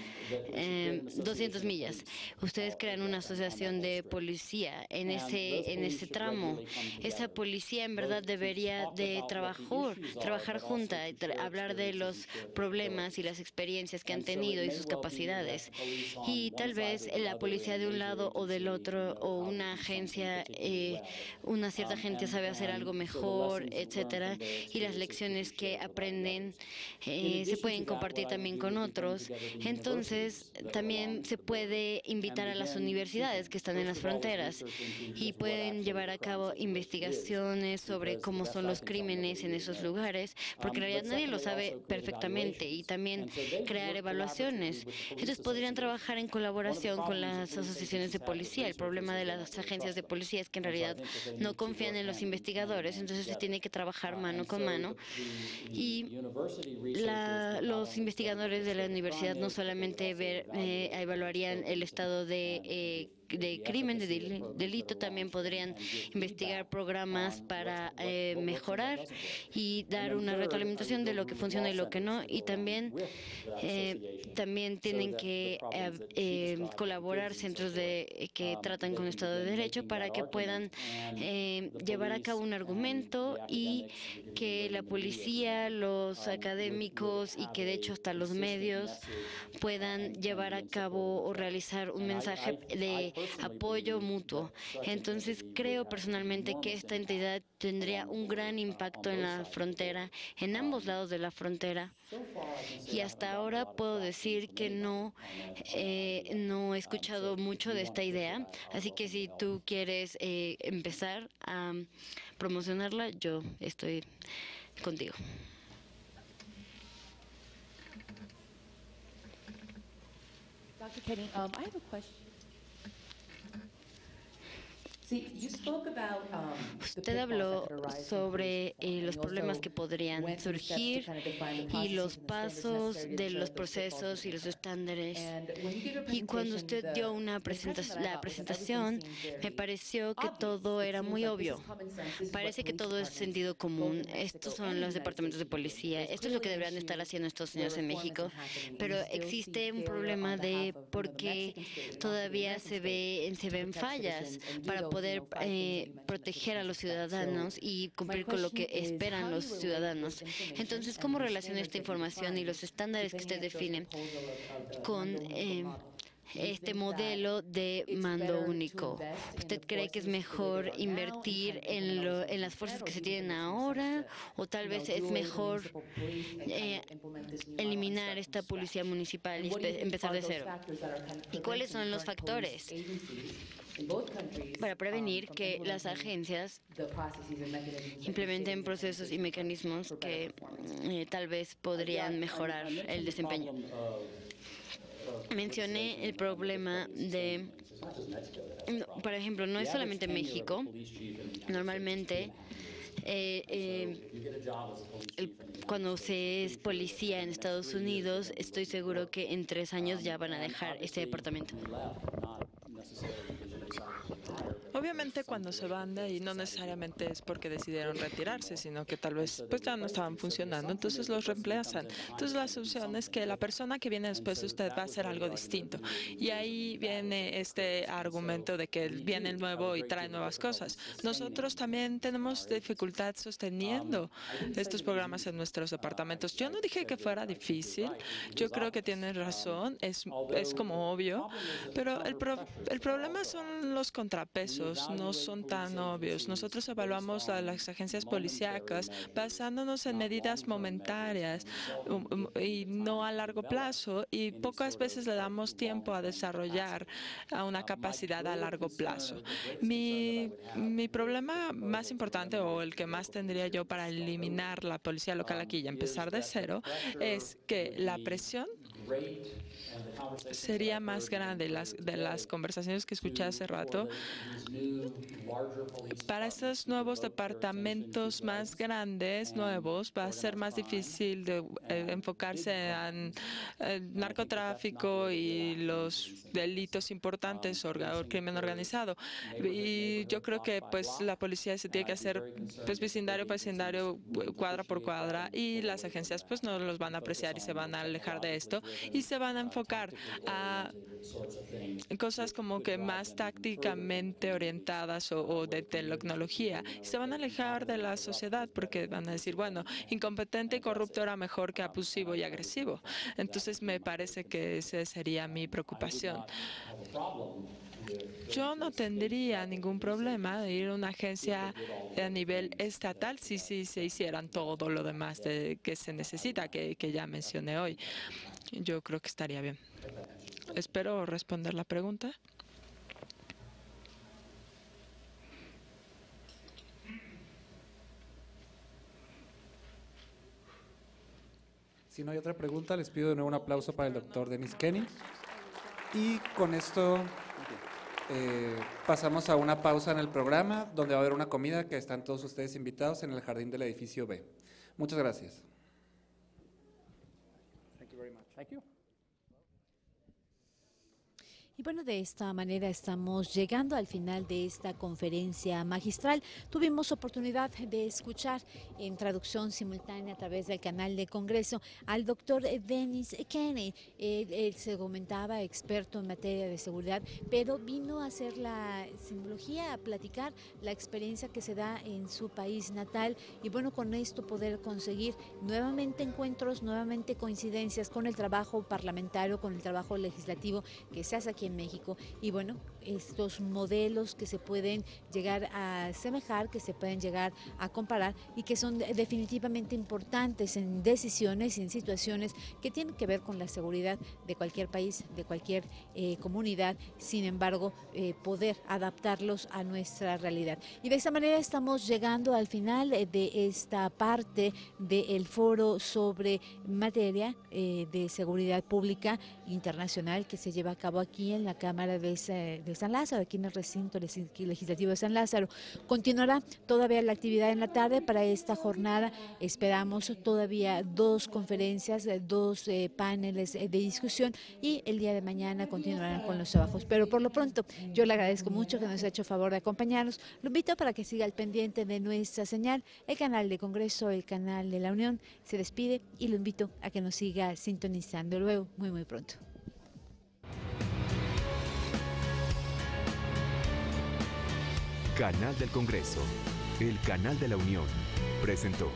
Speaker 3: ustedes crean una asociación de policía en ese tramo. Esa policía en verdad debería de trabajar junta, hablar de los problemas y las experiencias que han tenido y sus capacidades. Y tal vez la policía de un lado o del otro, o una agencia, una cierta agencia sabe hacer algo mejor, etcétera, y las lecciones que aprenden se pueden compartir también con otros. Entonces, Entonces, también se puede invitar a las universidades que están en las fronteras y pueden llevar a cabo investigaciones sobre cómo son los crímenes en esos lugares, porque en realidad nadie lo sabe perfectamente, y también crear evaluaciones. Entonces, podrían trabajar en colaboración con las asociaciones de policía. El problema de las agencias de policía es que en realidad no confían en los investigadores, entonces se tiene que trabajar mano con mano. Y los investigadores de la universidad no solamente evaluarían el estado de crimen, de delito, también podrían investigar programas para mejorar y dar una retroalimentación de lo que funciona y lo que no. Y también tienen que colaborar centros que tratan con el Estado de Derecho para que puedan llevar a cabo un argumento, y que la policía, los académicos y que de hecho hasta los medios puedan llevar a cabo o realizar un mensaje de apoyo mutuo. Entonces, creo personalmente que esta entidad tendría un gran impacto en la frontera, en ambos lados de la frontera. Y hasta ahora puedo decir que no he escuchado mucho de esta idea. Así que si tú quieres empezar a promocionarla, yo estoy contigo.
Speaker 8: Dr. Kenny, I have a question.
Speaker 3: Usted habló sobre los problemas que podrían surgir y los pasos de los procesos y los estándares. Y cuando usted dio la presentación, me pareció que todo era muy obvio. Parece que todo es sentido común. Estos son los departamentos de policía. Esto es lo que deberían estar haciendo estos señores en México. Pero existe un problema de por qué todavía se ven fallas para poder proteger a los ciudadanos y cumplir con lo que esperan los ciudadanos. Entonces, ¿cómo relaciona esta información y los estándares que usted define con este modelo de mando único? ¿Usted cree que es mejor invertir en las fuerzas que se tienen ahora, o tal vez es mejor eliminar esta policía municipal y empezar de cero? ¿Y cuáles son los factores para prevenir que las agencias implementen procesos y mecanismos que tal vez podrían mejorar el desempeño? Mencioné el problema por ejemplo, no es solamente México. Normalmente, cuando se es policía en Estados Unidos, estoy seguro que en 3 años ya van a dejar este departamento.
Speaker 4: Obviamente cuando se van de ahí no necesariamente es porque decidieron retirarse, sino que tal vez pues ya no estaban funcionando, entonces los reemplazan. Entonces la solución es que la persona que viene después de usted va a hacer algo distinto. Y ahí viene este argumento de que viene el nuevo y trae nuevas cosas. Nosotros también tenemos dificultad sosteniendo estos programas en nuestros departamentos. Yo no dije que fuera difícil, yo creo que tienen razón, es como obvio, pero el problema son los contrapesos. No son tan obvios. Nosotros evaluamos a las agencias policíacas basándonos en medidas momentáneas y no a largo plazo, y pocas veces le damos tiempo a desarrollar una capacidad a largo plazo. Mi problema más importante, o el que más tendría yo para eliminar la policía local aquí y empezar de cero, es que la presión sería más grande. De las conversaciones que escuché hace rato, para estos nuevos departamentos más grandes, nuevos, va a ser más difícil de enfocarse en narcotráfico y los delitos importantes o crimen organizado. Y yo creo que pues la policía se tiene que hacer pues vecindario por vecindario, cuadra por cuadra, y las agencias pues no los van a apreciar y se van a alejar de esto y se van a enfocar a cosas como que más tácticamente orientadas o de tecnología. Y se van a alejar de la sociedad porque van a decir, bueno, incompetente y corrupto era mejor que abusivo y agresivo. Entonces me parece que esa sería mi preocupación. Yo no tendría ningún problema de ir a una agencia a nivel estatal si se hicieran todo lo demás que se necesita, que ya mencioné hoy. yo creo que estaría bien. Espero responder la pregunta.
Speaker 5: Si no hay otra pregunta, les pido de nuevo un aplauso para el doctor Dennis Kenny. Y con esto pasamos a una pausa en el programa, donde va a haber una comida que están todos ustedes invitados en el jardín del edificio B. Muchas gracias.
Speaker 9: Thank you.
Speaker 2: Y bueno, de esta manera estamos llegando al final de esta conferencia magistral. Tuvimos oportunidad de escuchar en traducción simultánea a través del canal de Congreso al doctor Dennis Kenny. Él se comentaba experto en materia de seguridad, pero vino a hacer la simbología, a platicar la experiencia que se da en su país natal y bueno, con esto poder conseguir nuevamente encuentros, nuevamente coincidencias con el trabajo parlamentario, con el trabajo legislativo que se hace aquí en México y bueno, estos modelos que se pueden llegar a asemejar, que se pueden llegar a comparar y que son definitivamente importantes en decisiones y en situaciones que tienen que ver con la seguridad de cualquier país, de cualquier comunidad, sin embargo, poder adaptarlos a nuestra realidad. Y de esta manera estamos llegando al final de esta parte del foro sobre materia de seguridad pública internacional que se lleva a cabo aquí en la Cámara de San Lázaro, aquí en el recinto legislativo de San Lázaro. Continuará todavía la actividad en la tarde para esta jornada. Esperamos todavía 2 conferencias, 2 paneles de discusión y el día de mañana continuarán con los trabajos. Pero por lo pronto yo le agradezco mucho que nos ha hecho favor de acompañarnos. Lo invito para que siga al pendiente de nuestra señal. El canal de Congreso, el canal de la Unión se despide y lo invito a que nos siga sintonizando luego muy pronto.
Speaker 1: Canal del Congreso, el canal de la Unión, presentó.